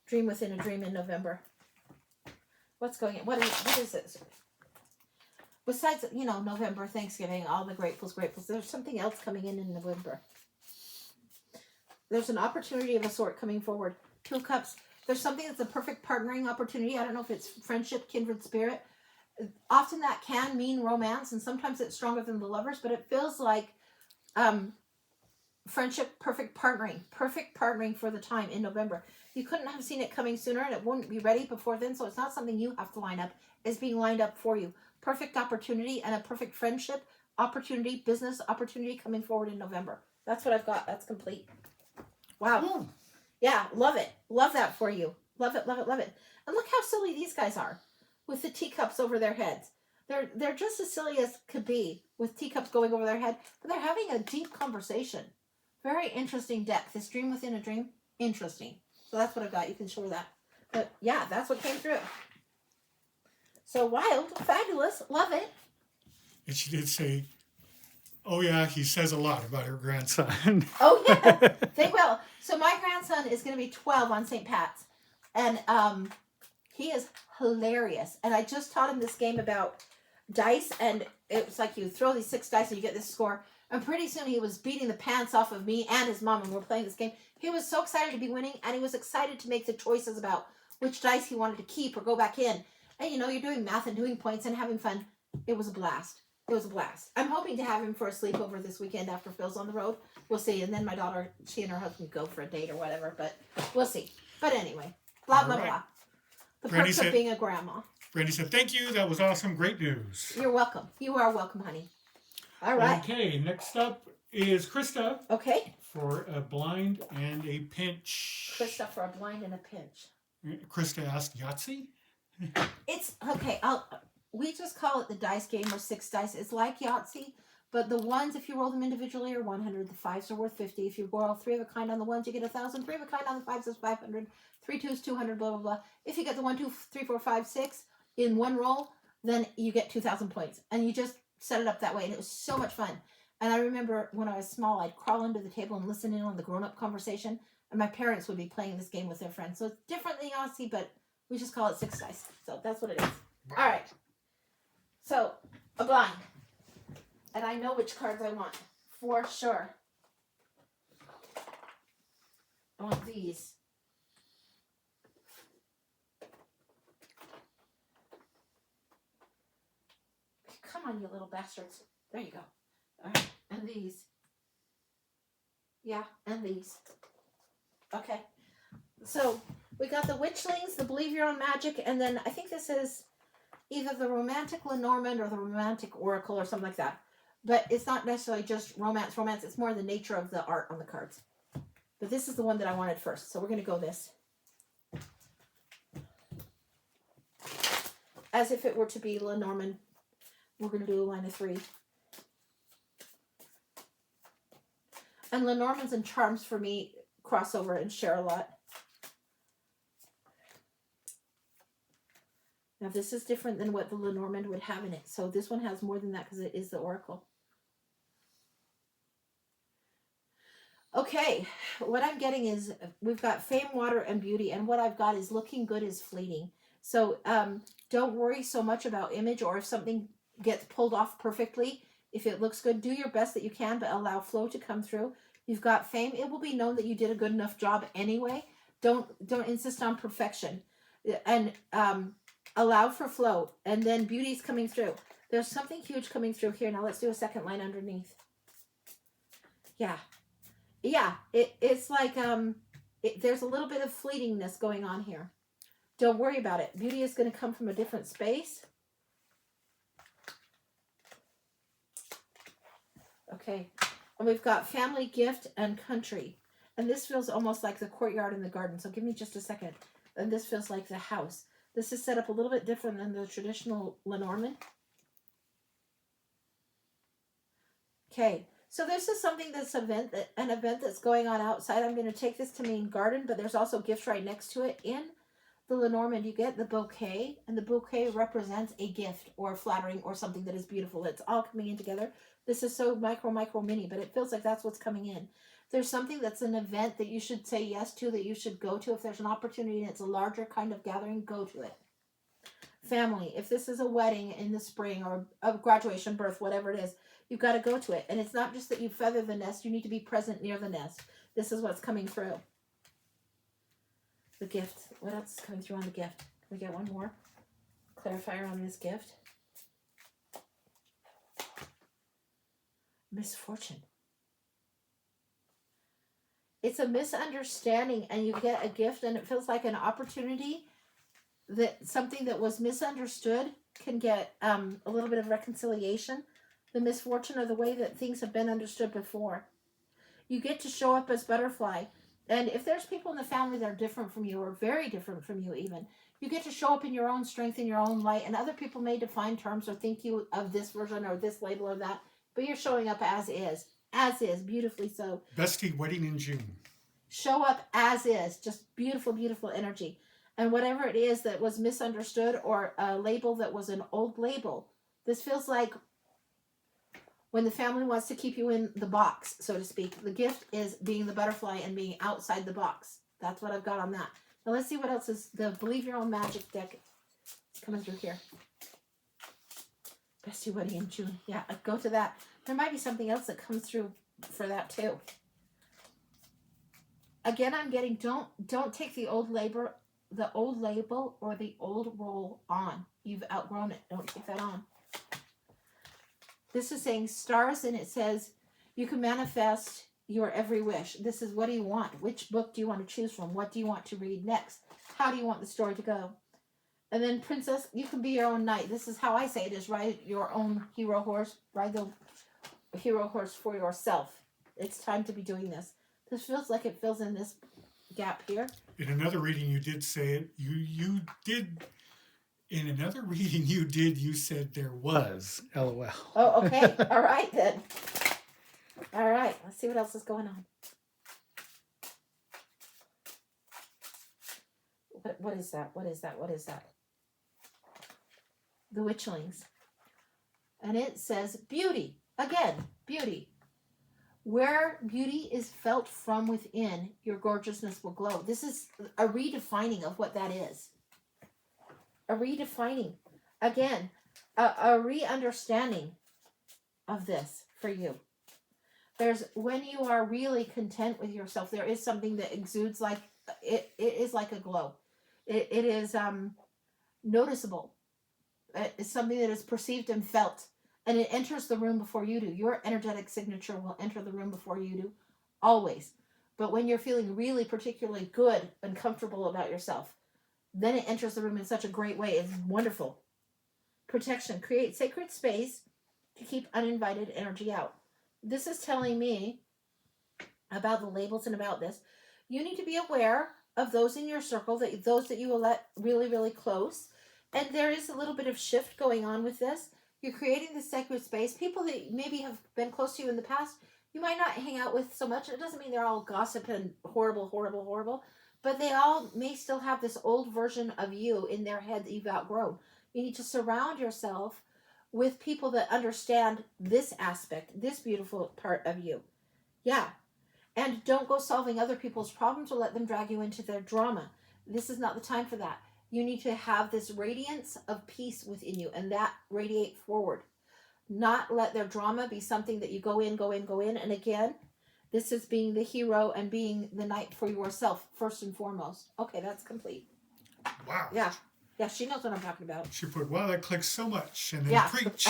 Dream Within a Dream in November. What's going on? What is this? Besides, November, Thanksgiving, all the gratefuls. There's something else coming in November. There's an opportunity of a sort coming forward. 2 of Cups. There's something that's a perfect partnering opportunity. I don't know if it's friendship, kindred spirit. Often that can mean romance, and sometimes it's stronger than the lovers, but it feels like friendship, perfect partnering for the time in November. You couldn't have seen it coming sooner, and it wouldn't be ready before then, so it's not something you have to line up. It's being lined up for you. Perfect opportunity and a perfect friendship opportunity, business opportunity coming forward in November. That's what I've got. That's complete. Wow. Oh. Yeah, love it. Love that for you. Love it, love it, love it. And look how silly these guys are with the teacups over their heads. They're just as silly as could be with teacups going over their head, but they're having a deep conversation. Very interesting deck. This Dream Within a Dream, interesting. So that's what I've got. You can show that. But yeah, that's what came through. So wild, fabulous, love it. And she did say, oh yeah, he says a lot about her grandson. Oh yeah, they will. So my grandson is going to be 12 on St. Pat's, and he is hilarious. And I just taught him this game about dice, and it was like you throw these 6 dice and you get this score. And pretty soon he was beating the pants off of me and his mom when we were playing this game. He was so excited to be winning, and he was excited to make the choices about which dice he wanted to keep or go back in. And you're doing math and doing points and having fun. It was a blast. It was a blast. I'm hoping to have him for a sleepover this weekend after Phil's on the road. We'll see. And then my daughter, she and her husband go for a date or whatever. But we'll see. But anyway, blah, blah, blah. The perks of being a grandma. Brandy said, thank you. That was awesome. Great news. You're welcome. You are welcome, honey. All right. Okay, next up is Krista. Okay. For a blind and a pinch. Krista for a blind and a pinch. Krista asked Yahtzee? It's, okay, we just call it the dice game or 6 dice. It's like Yahtzee, but the ones, if you roll them individually, are 100. The 5s are worth 50. If you roll 3 of a kind on the ones, you get 1,000. 3 of a kind on the 5s is 500. 3 2s, 200, blah, blah, blah. If you get the 1, 2, 3, 4, 5, 6 in one roll, then you get 2,000 points. And you just set it up that way. And it was so much fun. And I remember when I was small, I'd crawl under the table and listen in on the grown-up conversation. And my parents would be playing this game with their friends. So it's different than Yahtzee, but we just call it 6 dice. So that's what it is. All right. So, a blind. And I know which cards I want. For sure. I want these. Come on, you little bastards. There you go. All right. And these. Yeah, and these. Okay. So, we got the Witchlings, the Believe Your Own Magic, and then I think this is either the Romantic Lenormand or the Romantic Oracle or something like that. But it's not necessarily just romance. It's more the nature of the art on the cards. But this is the one that I wanted first. So we're going to go this. As if it were to be Lenormand. We're going to do a line of 3. And Lenormands and Charms for me cross over and share a lot. Now this is different than what the Lenormand would have in it. So this one has more than that because it is the Oracle. Okay, what I'm getting is we've got Fame, Water, and Beauty. And what I've got is looking good is fleeting. So don't worry so much about image or if something gets pulled off perfectly. If it looks good, do your best that you can, but allow flow to come through. You've got Fame. It will be known that you did a good enough job anyway. Don't insist on perfection. And allow for flow. And then Beauty's coming through. There's something huge coming through here. Now let's do a second line underneath. Yeah. Yeah, it's like there's a little bit of fleetingness going on here. Don't worry about it. Beauty is going to come from a different space. Okay, and we've got Family, Gift, and Country. And this feels almost like the courtyard in the garden. So give me just a second. And this feels like the house. This is set up a little bit different than the traditional Lenormand. Okay. So this is something that's an event that's going on outside. I'm going to take this to mean garden, but there's also gifts right next to it. In the Lenormand, you get the bouquet, and the bouquet represents a gift or flattering or something that is beautiful. It's all coming in together. This is so micro, mini, but it feels like that's what's coming in. There's something that's an event that you should say yes to, that you should go to. If there's an opportunity and it's a larger kind of gathering, go to it. Family, if this is a wedding in the spring or a graduation, birth, whatever it is, you've got to go to it. And it's not just that you feather the nest. You need to be present near the nest. This is what's coming through. The gift. What else is coming through on the gift? Can we get one more clarifier on this gift? Misfortune. It's a misunderstanding and you get a gift and it feels like an opportunity that something that was misunderstood can get a little bit of reconciliation. The misfortune or the way that things have been understood before. You get to show up as Butterfly. And if there's people in the family that are different from you or very different from you even, you get to show up in your own strength, in your own light. And other people may define terms or think you of this version or this label or that. But you're showing up as is. As is. Beautifully so. Bestie wedding in June. Show up as is. Just beautiful, beautiful energy. And whatever it is that was misunderstood or a label that was an old label, this feels like when the family wants to keep you in the box, so to speak. The gift is being the butterfly and being outside the box. That's what I've got on that. Now let's see what else is the Believe Your Own Magic deck coming through here. Bestie wedding in June. Yeah, go to that. There might be something else that comes through for that too. Again, I'm getting don't take the old label or the old role on. You've outgrown it. Don't take that on. This is saying stars, and it says you can manifest your every wish. This is what do you want? Which book do you want to choose from? What do you want to read next? How do you want the story to go? And then Princess, you can be your own knight. This is how I say it is ride your own hero horse. Ride the hero horse for yourself. It's time to be doing this. This feels like it fills in this gap here. In another reading, you did say it. You did. In another reading you said there was. LOL. Oh, okay. All right, then. All right. Let's see what else is going on. What is that? What is that? What is that? the Witchlings. And it says beauty. Again, beauty. Where beauty is felt from within, your gorgeousness will glow. This is a redefining of what that is. A redefining. Again, a re-understanding of this for you. There's, when you are really content with yourself, there is something that exudes like, it is like a glow. It is noticeable. It's something that is perceived and felt. And it enters the room before you do. Your energetic signature will enter the room before you do, always. But when you're feeling really particularly good and comfortable about yourself, then it enters the room in such a great way. It's wonderful. Protection. Create sacred space to keep uninvited energy out. This is telling me about the labels and about this. You need to be aware of those in your circle, that those that you will let really, really close. And there is a little bit of shift going on with this. You're creating this sacred space. People that maybe have been close to you in the past, you might not hang out with so much. It doesn't mean they're all gossip and horrible, horrible, horrible. But they all may still have this old version of you in their head that you've outgrown. You need to surround yourself with people that understand this aspect, this beautiful part of you. Yeah. And don't go solving other people's problems or let them drag you into their drama. This is not the time for that. You need to have this radiance of peace within you, and that radiate forward. Not let their drama be something that you go in. And again, this is being the hero and being the knight for yourself, first and foremost. Okay, that's complete. Wow. Yeah. Yeah, she knows what I'm talking about. She put, wow, that clicks so much. And then Yeah. preach.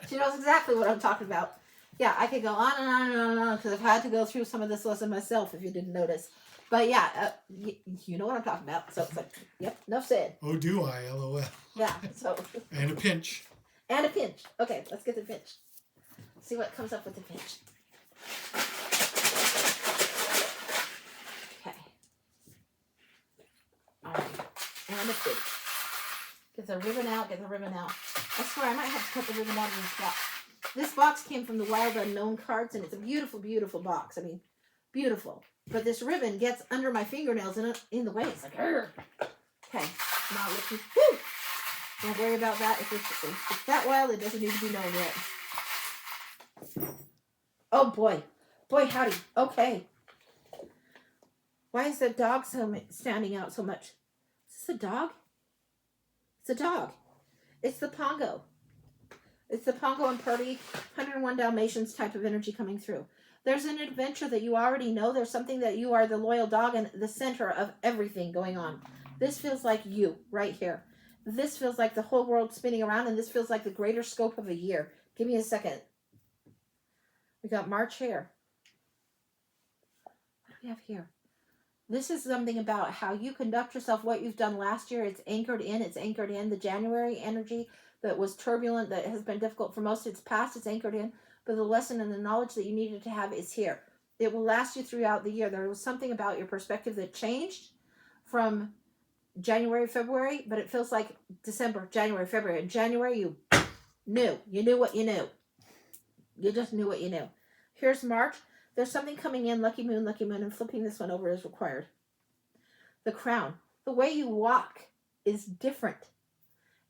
She knows exactly what I'm talking about. Yeah, I could go on and on and on and on because I've had to go through some of this lesson myself, if you didn't notice. But yeah, you know what I'm talking about. So it's like, yep, enough said. Oh, do I? LOL. Yeah, so. And a pinch. And a pinch. Okay, let's get the pinch. See what comes up with the pinch. Okay. All right. And a pinch. Get the ribbon out, I swear I might have to cut the ribbon out of this box. This box came from the Wild Unknown cards, and it's a beautiful, beautiful box. I mean, beautiful. But this ribbon gets under my fingernails and in the way. It's like, Argh. Okay, not looking. Woo! Don't worry about that. If it's that wild, it doesn't need to be known yet. Oh boy. Boy, howdy. Okay. Why is the dog standing out so much? Is this a dog? It's a dog. It's the Pongo. It's the Pongo and Purdy, 101 Dalmatians type of energy coming through. There's an adventure that you already know. There's something that you are the loyal dog and the center of everything going on. This feels like you right here. This feels like the whole world spinning around, and this feels like the greater scope of a year. Give me a second. We got March here. What do we have here? This is something about how you conduct yourself, what you've done last year. It's anchored in. The January energy that was turbulent, that has been difficult for most. It's past. It's anchored in. But the lesson and the knowledge that you needed to have is here. It will last you throughout the year. There was something about your perspective that changed from January, February, but it feels like December, January, February. In January, you knew. You knew what you knew. You just knew what you knew. Here's March. There's something coming in, lucky moon, and flipping this one over is required. The crown. The way you walk is different.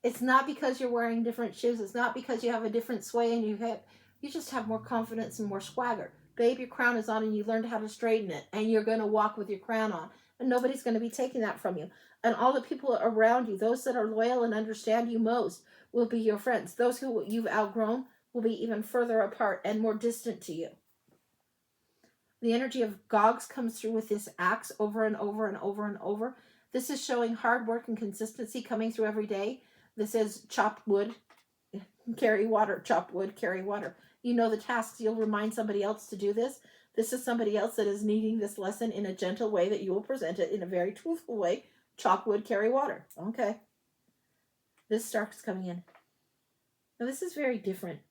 It's not because you're wearing different shoes. It's not because you have a different sway in your hip. You just have more confidence and more swagger. Babe, your crown is on and you learned how to straighten it. And you're going to walk with your crown on. And nobody's going to be taking that from you. And all the people around you, those that are loyal and understand you most, will be your friends. Those who you've outgrown will be even further apart and more distant to you. The energy of Gogs comes through with this axe over and over and over and over. This is showing hard work and consistency coming through every day. This is chopped wood, carry water, chopped wood, carry water. You know the tasks. You'll remind somebody else to do this. This is somebody else that is needing this lesson in a gentle way that you will present it in a very truthful way. Chop wood, carry water. Okay. This star's coming in. Now this is very different.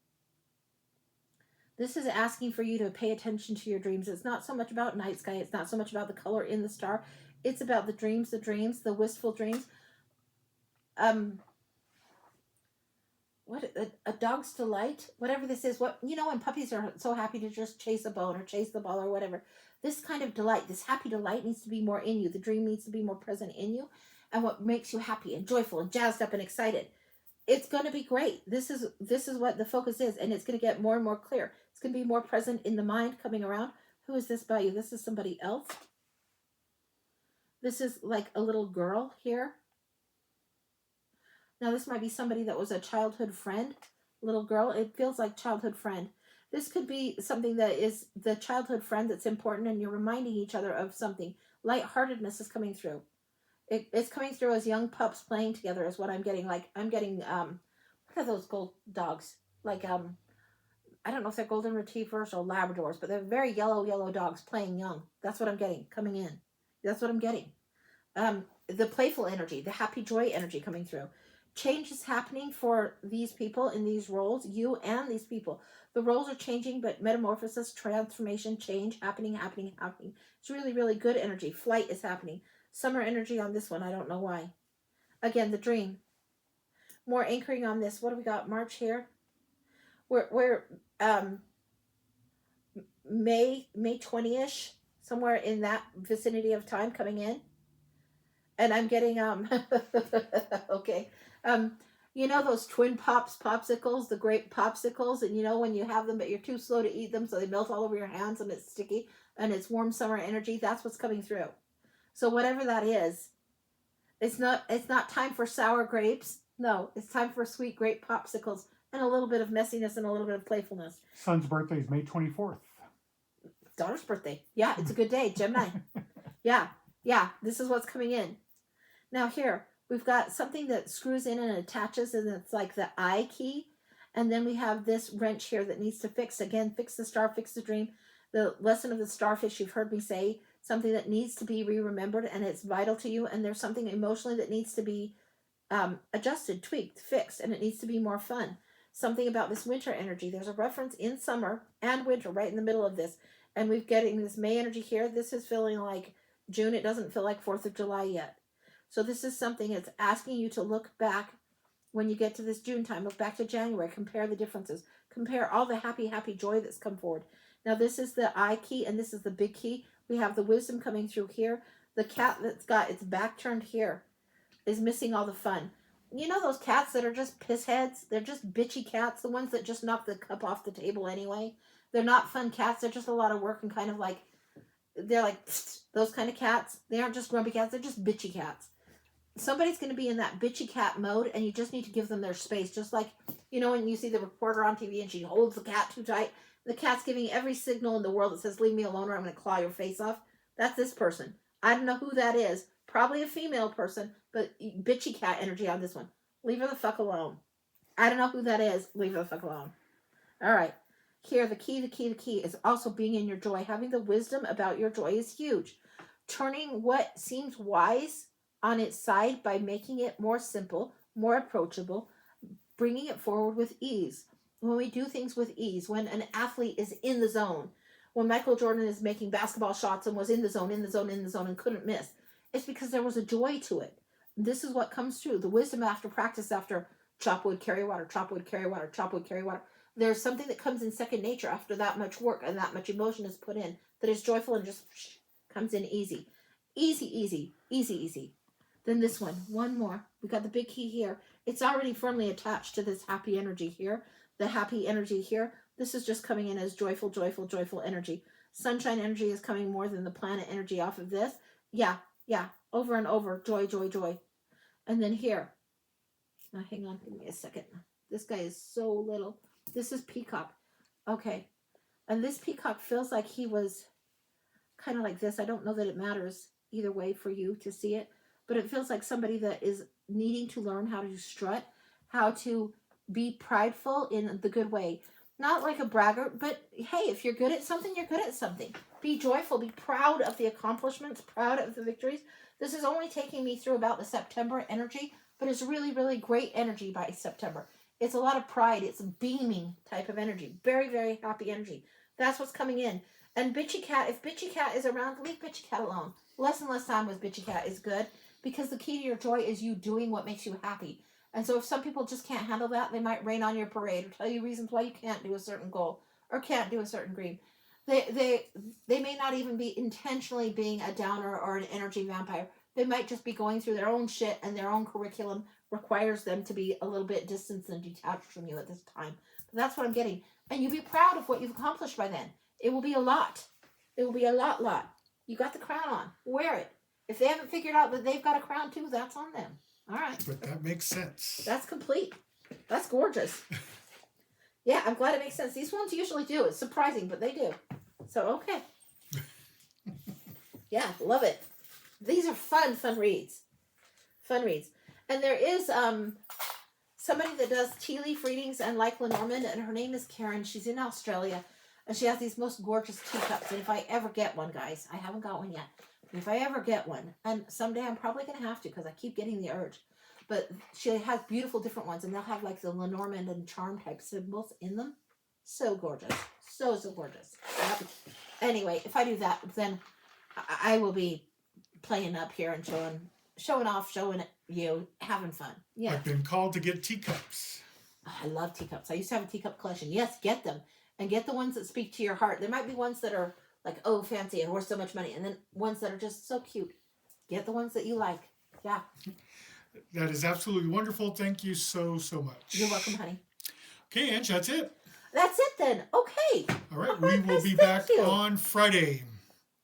This is asking for you to pay attention to your dreams. It's not so much about night sky. It's not so much about the color in the star. It's about the dreams, the wistful dreams. What a dog's delight, whatever this is. What, you know, when puppies are so happy to just chase a bone or chase the ball or whatever. This kind of delight, this happy delight needs to be more in you. The dream needs to be more present in you. And what makes you happy and joyful and jazzed up and excited. it's going to be great. This is what the focus is, and it's going to get more and more clear. It's going to be more present in the mind coming around. Who is this by you? This is somebody else. This is like a little girl here. Now this might be somebody that was a childhood friend, little girl. It feels like childhood friend. This could be something that is the childhood friend that's important, and you're reminding each other of something. Lightheartedness is coming through. It's coming through as young pups playing together is what I'm getting. Like I'm getting what are those gold dogs? Like I don't know if they're golden retrievers or Labradors, but they're very yellow dogs playing young. That's what I'm getting coming in. That's what I'm getting. The playful energy, the happy joy energy coming through. Change is happening for these people in these roles, you and these people. The roles are changing, but metamorphosis, transformation, change, happening. It's really, really good energy. Flight is happening. Summer energy on this one. I don't know why. Again, the dream. More anchoring on this. What do we got? March here. We're May 20-ish, somewhere in that vicinity of time coming in. And I'm getting okay. You know those twin pops popsicles, the grape popsicles, and you know when you have them but you're too slow to eat them, so they melt all over your hands and it's sticky and it's warm summer energy. That's what's coming through. So whatever that is, it's not time for sour grapes. No, it's time for sweet grape popsicles and a little bit of messiness and a little bit of playfulness. Son's birthday is May 24th. Daughter's birthday. Yeah, it's a good day. Gemini. Yeah, this is what's coming in. Now here, we've got something that screws in and attaches, and it's like the I key. And then we have this wrench here that needs to fix. Again, fix the star, fix the dream. The lesson of the starfish, you've heard me say, something that needs to be re-remembered, and it's vital to you. And there's something emotionally that needs to be adjusted, tweaked, fixed, and it needs to be more fun. Something about this winter energy. There's a reference in summer and winter right in the middle of this. And we're getting this May energy here. This is feeling like June. It doesn't feel like 4th of July yet. So this is something that's asking you to look back when you get to this June time. Look back to January. Compare the differences. Compare all the happy joy that's come forward. Now this is the I key and this is the big key. We have the wisdom coming through here. The cat that's got its back turned here is missing all the fun. You know those cats that are just piss heads? They're just bitchy cats. The ones that just knock the cup off the table anyway. They're not fun cats. They're just a lot of work and kind of like, they're like those kind of cats. They aren't just grumpy cats. They're just bitchy cats. Somebody's going to be in that bitchy cat mode, and you just need to give them their space. Just like, you know, when you see the reporter on TV and she holds the cat too tight, the cat's giving every signal in the world that says, leave me alone or I'm going to claw your face off. That's this person. I don't know who that is. Probably a female person, but bitchy cat energy on this one. Leave her the fuck alone. I don't know who that is. Leave her the fuck alone. All right. Here, the key is also being in your joy. Having the wisdom about your joy is huge. Turning what seems wise on its side by making it more simple, more approachable, bringing it forward with ease. When we do things with ease, when an athlete is in the zone, when Michael Jordan is making basketball shots and was in the zone and couldn't miss, it's because there was a joy to it. This is what comes through. The wisdom after practice, after chop wood, carry water, chop wood, carry water, chop wood, carry water. There's something that comes in second nature after that much work and that much emotion is put in that is joyful and just comes in easy. Easy. Then this one more. We got the big key here. It's already firmly attached to this happy energy here. The happy energy here. This is just coming in as joyful energy. Sunshine energy is coming more than the planet energy off of this. Yeah. Over and over. Joy. And then here. Now hang on, give me a second. This guy is so little. This is Peacock. Okay. And this Peacock feels like he was kind of like this. I don't know that it matters either way for you to see it. But it feels like somebody that is needing to learn how to strut, how to be prideful in the good way. Not like a braggart, but hey, if you're good at something, you're good at something. Be joyful, be proud of the accomplishments, proud of the victories. This is only taking me through about the September energy, but it's really, really great energy by September. It's a lot of pride. It's beaming type of energy. Very, very happy energy. That's what's coming in. And Bitchy Cat, if Bitchy Cat is around, leave Bitchy Cat alone. Less and less time with Bitchy Cat is good. Because the key to your joy is you doing what makes you happy. And so if some people just can't handle that, they might rain on your parade or tell you reasons why you can't do a certain goal or can't do a certain dream. They may not even be intentionally being a downer or an energy vampire. They might just be going through their own shit, and their own curriculum requires them to be a little bit distanced and detached from you at this time. But that's what I'm getting. And you be proud of what you've accomplished by then. It will be a lot. It will be a lot. You got the crown on. Wear it. If they haven't figured out that they've got a crown too, that's on them. All right. But that makes sense. That's complete. That's gorgeous. Yeah, I'm glad it makes sense. These ones usually do. It's surprising, but they do. So, okay. Yeah, love it. These are fun reads. Fun reads. And there is somebody that does tea leaf readings and like Lenormand, and her name is Karen. She's in Australia, and she has these most gorgeous teacups. And if I ever get one, guys, I haven't got one yet. But if I ever get one, and someday I'm probably going to have to because I keep getting the urge. But she has beautiful different ones, and they'll have like the Lenormand and charm type symbols in them. So gorgeous. So gorgeous. Anyway, if I do that, then I will be playing up here and showing off, showing you, having fun. Yeah. I've been called to get teacups. I love teacups. I used to have a teacup collection. Yes, get them. And get the ones that speak to your heart. There might be ones that are like, oh, fancy and worth so much money. And then ones that are just so cute. Get the ones that you like. Yeah. That is absolutely wonderful. Thank you so much. You're welcome, honey. Okay, Ange, that's it. That's it then. Okay. All right, we will be back on Friday.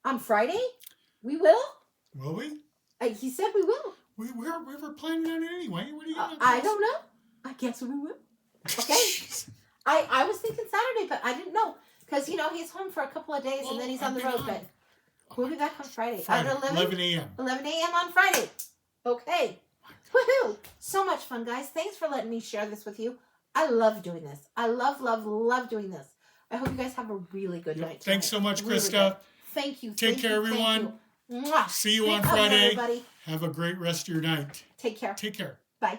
On Friday? We will? Will we? He said we will. We were planning on it anyway. What are you going to I don't know. I guess we will. Okay. I was thinking Saturday, but I didn't know. Because, he's home for a couple of days and then he's on the road. But we'll be back on Friday. Friday, At 11 a.m. 11 a.m. on Friday. Okay. Woohoo! So much fun, guys. Thanks for letting me share this with you. I love doing this. I love doing this. I hope you guys have a really good night tonight. Thanks so much, Really Krista. good. Thank you. Take care, everyone. Mwah. See you on Big hug, Friday. everybody. Have a great rest of your night. Take care. Take care. Bye.